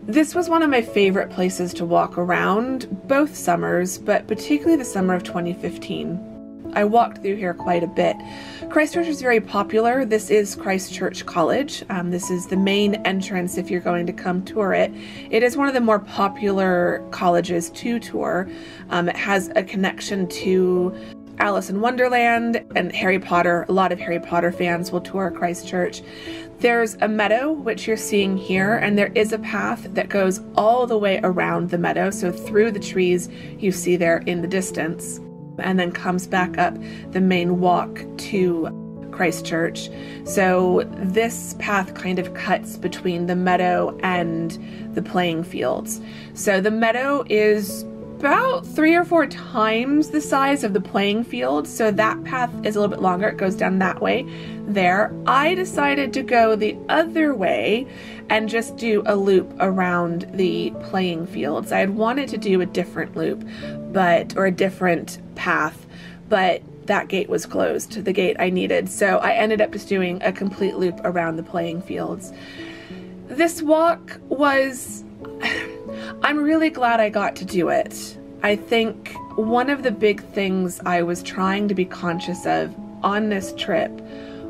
This was one of my favorite places to walk around, both summers, but particularly the summer of 2015. I walked through here quite a bit. Christ Church is very popular. This is Christ Church College. This is the main entrance if you're going to come tour it. It is one of the more popular colleges to tour. It has a connection to Alice in Wonderland and Harry Potter. A lot of Harry Potter fans will tour Christ Church. There's a meadow, which you're seeing here, and there is a path that goes all the way around the meadow, so through the trees you see there in the distance, and then comes back up the main walk to Christ Church. So this path kind of cuts between the meadow and the playing fields. So the meadow is about 3 or 4 times the size of the playing field, so that path is a little bit longer. It goes down that way there. I decided to go the other way and just do a loop around the playing fields. I had wanted to do a different loop, or a different path, but that gate was closed, the gate I needed, so I ended up just doing a complete loop around the playing fields. This walk was I'm really glad I got to do it. I think one of the big things I was trying to be conscious of on this trip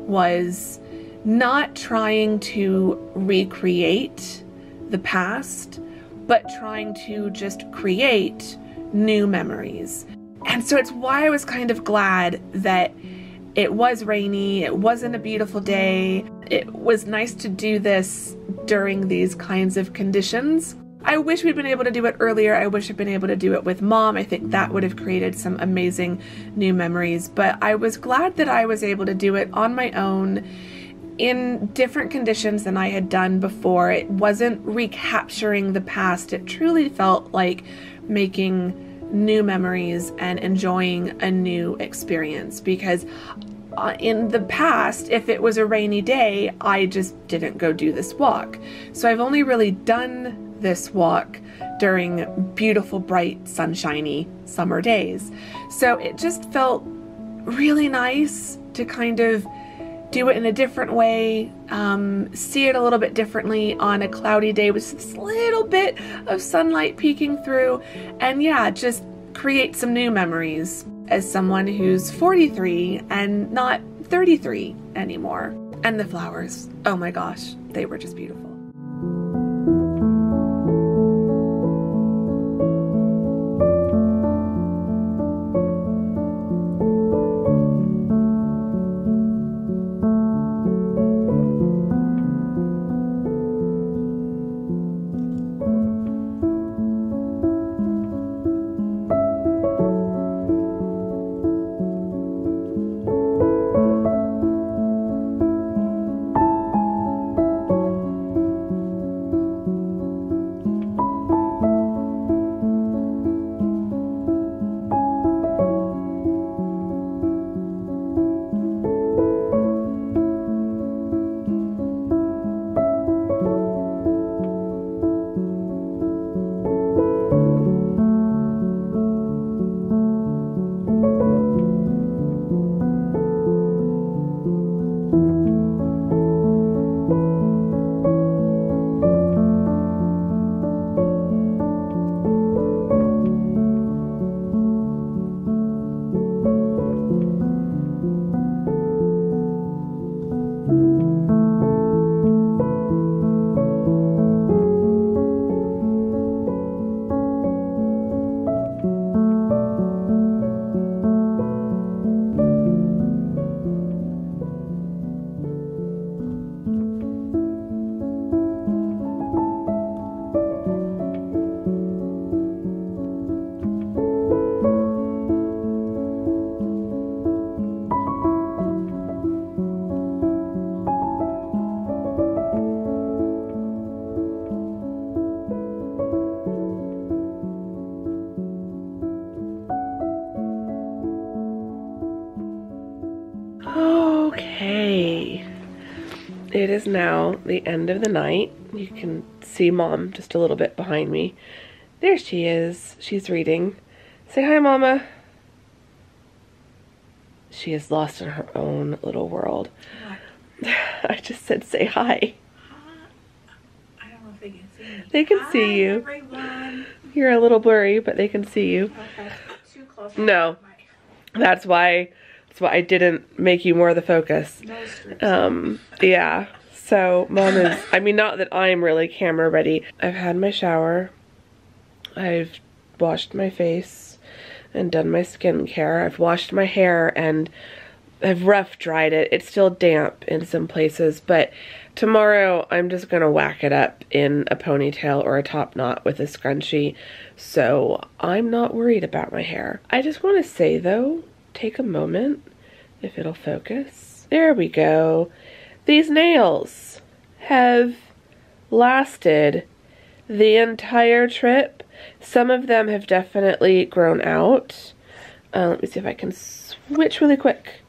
was not trying to recreate the past, but trying to just create new memories. And so it's why I was kind of glad that it was rainy, it wasn't a beautiful day. It was nice to do this during these kinds of conditions. I wish we'd been able to do it earlier. I wish I'd been able to do it with Mom. I think that would have created some amazing new memories, but I was glad that I was able to do it on my own in different conditions than I had done before. It wasn't recapturing the past. It truly felt like making new memories and enjoying a new experience, because in the past, if it was a rainy day, I just didn't go do this walk. So I've only really done this walk during beautiful, bright, sunshiny summer days. So it just felt really nice to kind of do it in a different way, see it a little bit differently on a cloudy day with this little bit of sunlight peeking through, and yeah, just create some new memories as someone who's 43 and not 33 anymore. And the flowers, oh my gosh, they were just beautiful. Okay, It is now the end of the night. You can see Mom just a little bit behind me. There she is. She's reading. Say hi, Mama. She is lost in her own little world. What? I just said say hi. I don't know if they can see me. They can see you. Everyone. You're a little blurry, but they can see you. Okay. Too close. No. That's why I didn't make you more the focus. No strips. Yeah. So Mom is, I mean, not that I'm really camera ready. I've had my shower. I've washed my face and done my skincare. I've washed my hair and I've rough dried it. It's still damp in some places, but tomorrow I'm just gonna whack it up in a ponytail or a top knot with a scrunchie. So I'm not worried about my hair. I just want to say though, take a moment, if it'll focus. There we go. These nails have lasted the entire trip. Some of them have definitely grown out. Let me see if I can switch really quick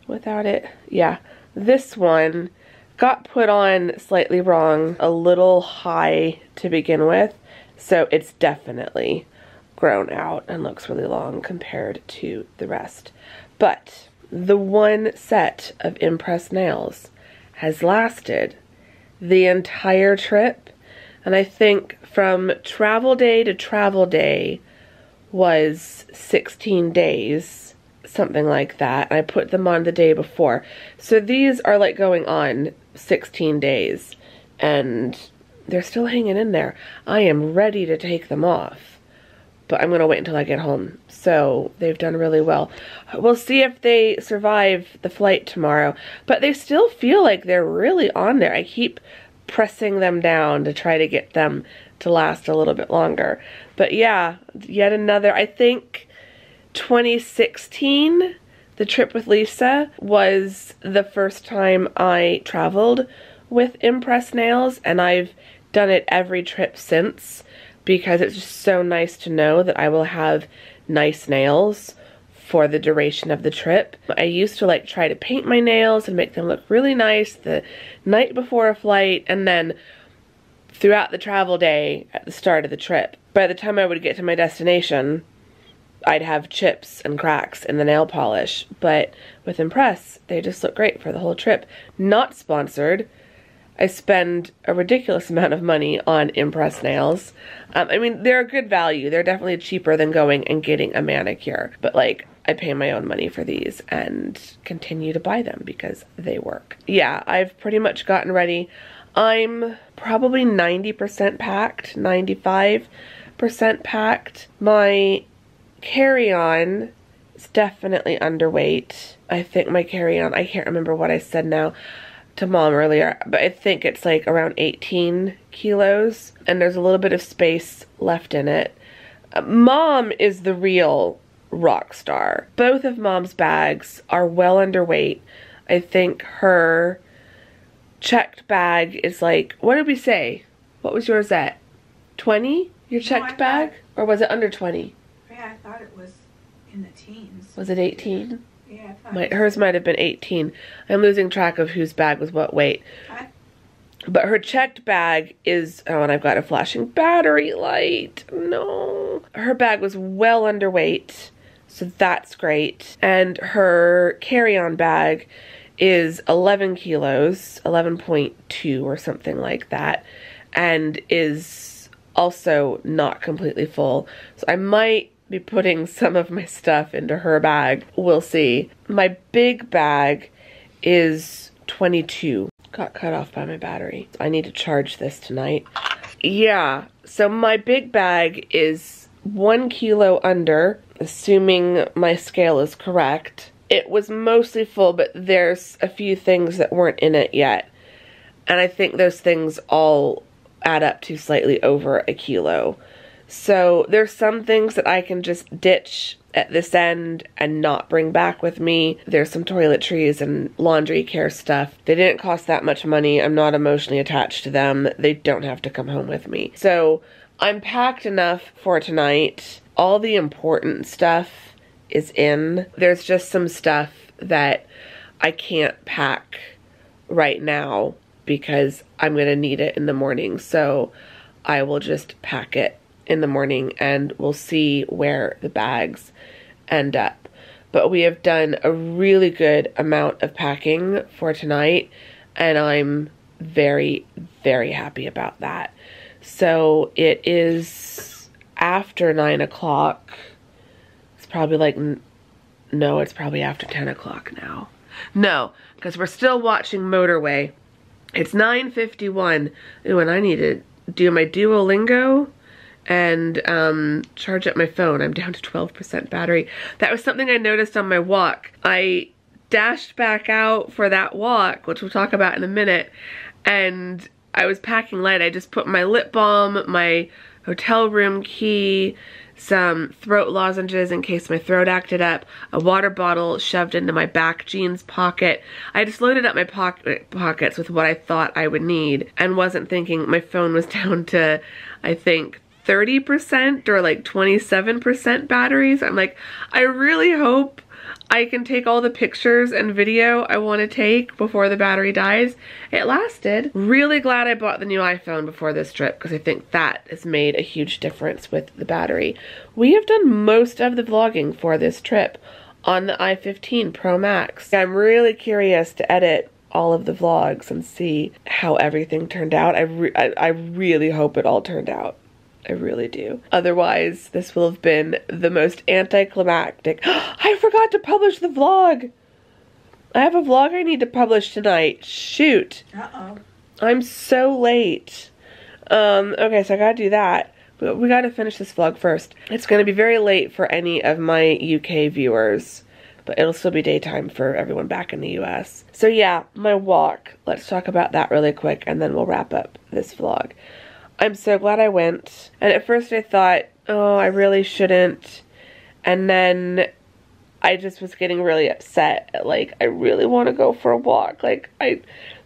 without it. Yeah, this one got put on slightly wrong, a little high to begin with. So it's definitely grown out and looks really long compared to the rest. But the one set of impressed nails has lasted the entire trip. And I think from travel day to travel day was 16 days, something like that. And I put them on the day before. So these are like going on 16 days and they're still hanging in there. I am ready to take them off, but I'm gonna wait until I get home. So they've done really well. We'll see if they survive the flight tomorrow, but they still feel like they're really on there. I keep pressing them down to try to get them to last a little bit longer. But yeah, yet another, I think 2016, the trip with Lisa, was the first time I traveled with impressed nails, and I've done it every trip since because it's just so nice to know that I will have nice nails for the duration of the trip. I used to like try to paint my nails and make them look really nice the night before a flight and then throughout the travel day at the start of the trip. By the time I would get to my destination, I'd have chips and cracks in the nail polish. But with Impress, they just look great for the whole trip. Not sponsored. I spend a ridiculous amount of money on Impress nails. I mean, they're a good value. They're definitely cheaper than going and getting a manicure. But like, I pay my own money for these and continue to buy them because they work. Yeah, I've pretty much gotten ready. I'm probably 90% packed, 95% packed. My carry-on is definitely underweight. I think my carry-on, I can't remember what I said now to Mom earlier, but I think it's like around 18 kilos and there's a little bit of space left in it. Mom is the real rock star. Both of Mom's bags are well underweight. I think her checked bag is like, what did we say? What was yours at? 20? Your checked bag? Or was it under 20? Yeah, I thought it was in the teens. Was it 18? Yeah, I thought Hers might have been 18. I'm losing track of whose bag was what weight. But her checked bag is, oh, and I've got a flashing battery light. No. Her bag was well underweight, so that's great. And her carry-on bag is 11 kilos, 11.2 or something like that, and is also not completely full. So I might be putting some of my stuff into her bag. We'll see. My big bag is 22. Got cut off by my battery. I need to charge this tonight. Yeah, so my big bag is 1 kilo under, assuming my scale is correct. It was mostly full, but there's a few things that weren't in it yet. And I think those things all add up to slightly over a kilo. So there's some things that I can just ditch at this end and not bring back with me. There's some toiletries and laundry care stuff. They didn't cost that much money. I'm not emotionally attached to them. They don't have to come home with me. So I'm packed enough for tonight. All the important stuff is in. There's just some stuff that I can't pack right now because I'm going to need it in the morning. So I will just pack it in the morning and we'll see where the bags end up. But we have done a really good amount of packing for tonight, and I'm very, very happy about that. So it is after 9 o'clock. It's probably like, no, it's probably after 10 o'clock now. No, because we're still watching Motorway. It's 9:51. Ooh, and I need to do my Duolingo and charge up my phone. I'm down to 12% battery. That was something I noticed on my walk. I dashed back out for that walk, which we'll talk about in a minute, and I was packing light. I just put my lip balm, my hotel room key, some throat lozenges in case my throat acted up, a water bottle shoved into my back jeans pocket. I just loaded up my pockets with what I thought I would need and wasn't thinking. My phone was down to, I think, 30% or like 27% batteries. I'm like, I really hope I can take all the pictures and video I want to take before the battery dies. It lasted. Really glad I bought the new iPhone before this trip because I think that has made a huge difference with the battery. We have done most of the vlogging for this trip on the i15 Pro Max. I'm really curious to edit all of the vlogs and see how everything turned out. I really hope it all turned out. I really do. Otherwise, this will have been the most anticlimactic. I forgot to publish the vlog. I have a vlog I need to publish tonight. Shoot. Uh-oh. I'm so late. Okay, so I gotta do that. But we gotta finish this vlog first. It's gonna be very late for any of my UK viewers, but it'll still be daytime for everyone back in the US. So yeah, my walk. Let's talk about that really quick and then we'll wrap up this vlog. I'm so glad I went. And at first I thought, oh, I really shouldn't. And then I just was getting really upset. Like, I really want to go for a walk. Like, I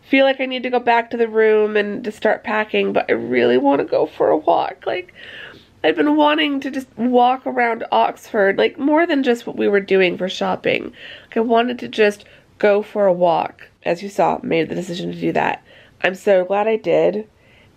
feel like I need to go back to the room and to start packing, but I really want to go for a walk. Like, I've been wanting to just walk around Oxford, like more than just what we were doing for shopping. Like, I wanted to just go for a walk. As you saw, made the decision to do that. I'm so glad I did.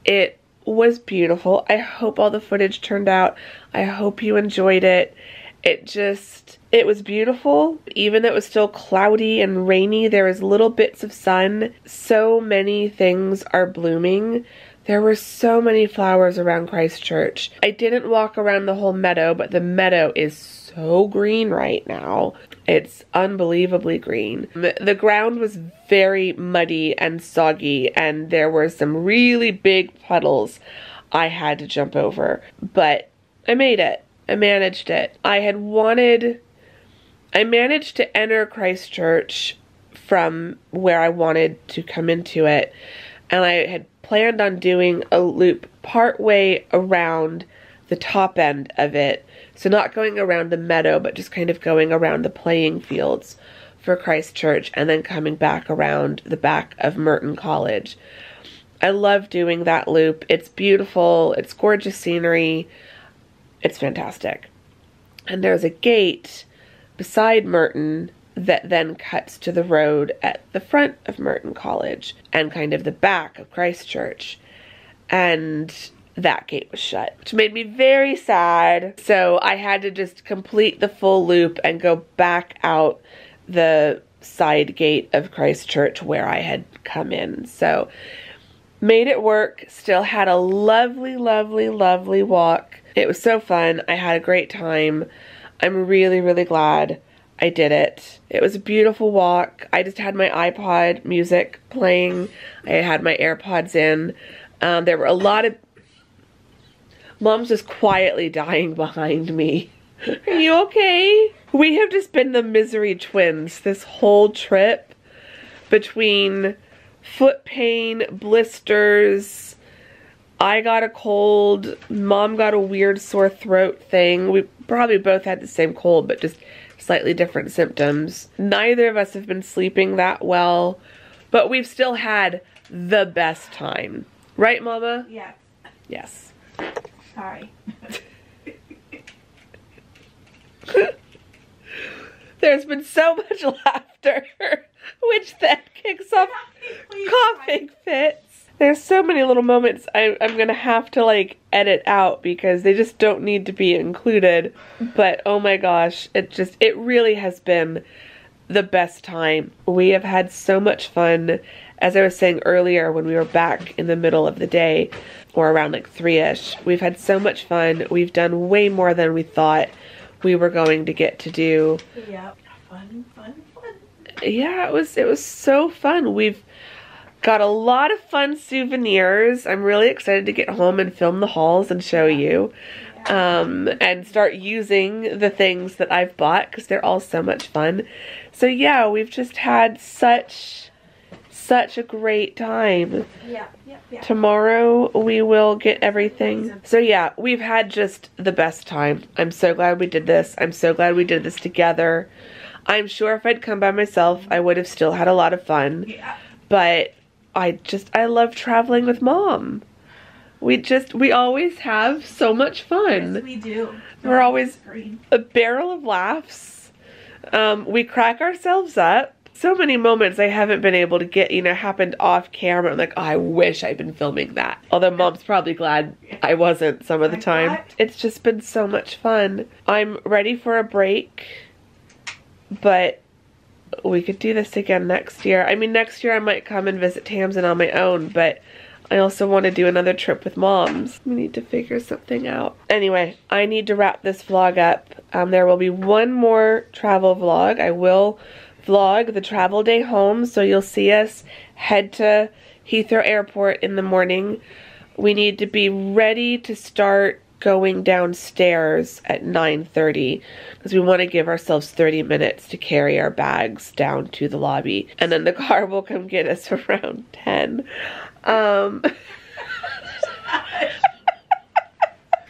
It was beautiful. I hope all the footage turned out. I hope you enjoyed it. It was beautiful. Even though it was still cloudy and rainy, there was little bits of sun. So many things are blooming. There were so many flowers around Christ Church. I didn't walk around the whole meadow, but the meadow is so green right now. It's unbelievably green. The ground was very muddy and soggy, and there were some really big puddles I had to jump over. But I made it. I managed it. I managed to enter Christ Church from where I wanted to come into it, and I had planned on doing a loop partway around the top end of it. So not going around the meadow, but just kind of going around the playing fields for Christ Church and then coming back around the back of Merton College. I love doing that loop. It's beautiful. It's gorgeous scenery. It's fantastic. And there's a gate beside Merton that then cuts to the road at the front of Merton College and kind of the back of Christ Church. And that gate was shut, which made me very sad. So I had to just complete the full loop and go back out the side gate of Christ Church where I had come in. So made it work. Still had a lovely, lovely, lovely walk. It was so fun. I had a great time. I'm really, really glad I did it. It was a beautiful walk. I just had my iPod music playing. I had my AirPods in. There were a lot of... Mom's just quietly dying behind me. Are you okay? We have just been the misery twins this whole trip. Between foot pain, blisters, I got a cold, Mom got a weird sore throat thing. We probably both had the same cold, but just slightly different symptoms. Neither of us have been sleeping that well, but we've still had the best time. Right, Mama? Yes. Yes. Sorry. There's been so much laughter, which then kicks off coughing fits. There's so many little moments I'm gonna have to like edit out because they just don't need to be included. But oh my gosh, it really has been the best time. We have had so much fun. As I was saying earlier, when we were back in the middle of the day, or around like 3-ish, we've had so much fun. We've done way more than we thought we were going to get to do. Yeah, fun. Yeah, it was so fun. We've got a lot of fun souvenirs. I'm really excited to get home and film the hauls and show you. And start using the things that I've bought because they're all so much fun. So yeah, we've just had such a great time. Yeah. Tomorrow we will get everything. So yeah, we've had just the best time. I'm so glad we did this. I'm so glad we did this together. I'm sure if I'd come by myself, I would have still had a lot of fun. Yeah. But I love traveling with Mom. We always have so much fun. Yes, we do. We're always a barrel of laughs. We crack ourselves up. So many moments I haven't been able to get, happened off camera. I'm like, oh, I wish I'd been filming that. Although Mom's probably glad I wasn't some of the time. It's just been so much fun. I'm ready for a break, but we could do this again next year. I mean, next year I might come and visit Tamsin on my own, but I also want to do another trip with Moms. We need to figure something out. Anyway, I need to wrap this vlog up. There will be one more travel vlog. I will vlog the travel day home, so you'll see us head to Heathrow Airport in the morning. We need to be ready to start going downstairs at 9:30 because we want to give ourselves 30 minutes to carry our bags down to the lobby, and then the car will come get us around 10.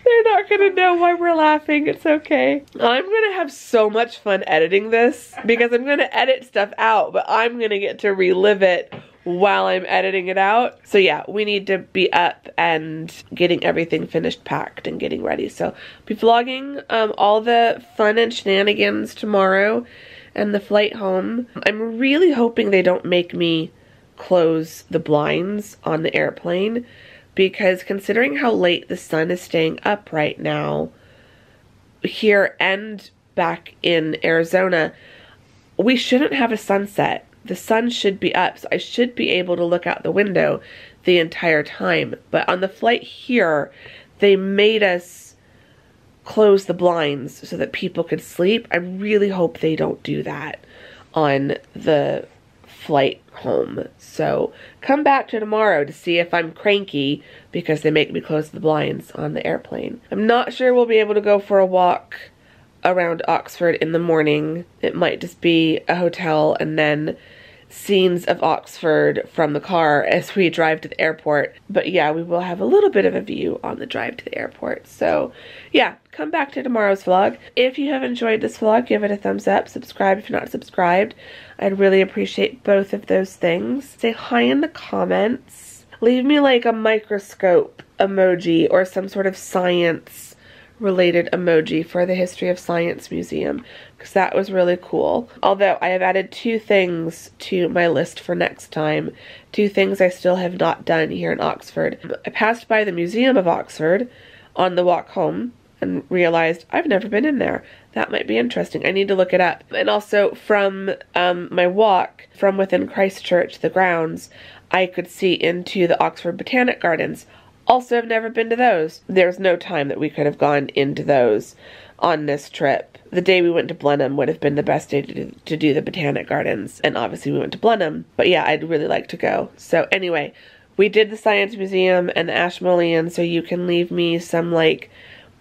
They're not gonna know why we're laughing. It's okay. I'm gonna have so much fun editing this because I'm gonna edit stuff out, but I'm gonna get to relive it while I'm editing it out. So yeah, we need to be up and getting everything finished, packed, and getting ready. So I'll be vlogging all the fun and shenanigans tomorrow and the flight home. I'm really hoping they don't make me close the blinds on the airplane, because considering how late the sun is staying up right now here and back in Arizona, we shouldn't have a sunset. The sun should be up, so I should be able to look out the window the entire time. But on the flight here, they made us close the blinds so that people could sleep. I really hope they don't do that on the flight home. So come back to tomorrow to see if I'm cranky because they make me close the blinds on the airplane. I'm not sure we'll be able to go for a walk around Oxford in the morning. It might just be a hotel and then scenes of Oxford from the car as we drive to the airport. But yeah, we will have a little bit of a view on the drive to the airport. So yeah, come back to tomorrow's vlog. If you have enjoyed this vlog, give it a thumbs up. Subscribe if you're not subscribed. I'd really appreciate both of those things. Say hi in the comments. Leave me like a microscope emoji or some sort of science related emoji for the History of Science Museum, because that was really cool. Although I have added 2 things to my list for next time. 2 things I still have not done here in Oxford. I passed by the Museum of Oxford on the walk home and realized I've never been in there. That might be interesting. I need to look it up. And also from my walk from within Christ Church, the grounds, I could see into the Oxford Botanic Gardens. Also, I've never been to those. There's no time that we could have gone into those on this trip. The day we went to Blenheim would have been the best day to do the Botanic Gardens. And obviously we went to Blenheim. But yeah, I'd really like to go. So anyway, we did the Science Museum and the Ashmolean, so you can leave me some like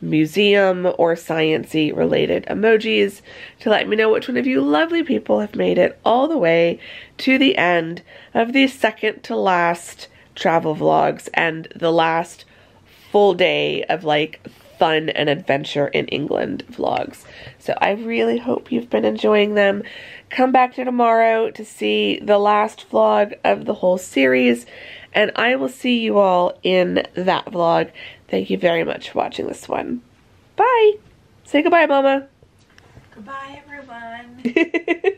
museum or science-y related emojis to let me know which one of you lovely people have made it all the way to the end of the second to last travel vlogs and the last full day of like fun and adventure in England vlogs. So I really hope you've been enjoying them. Come back to tomorrow to see the last vlog of the whole series, and I will see you all in that vlog. Thank you very much for watching this one. Bye! Say goodbye, Mama. Goodbye, everyone.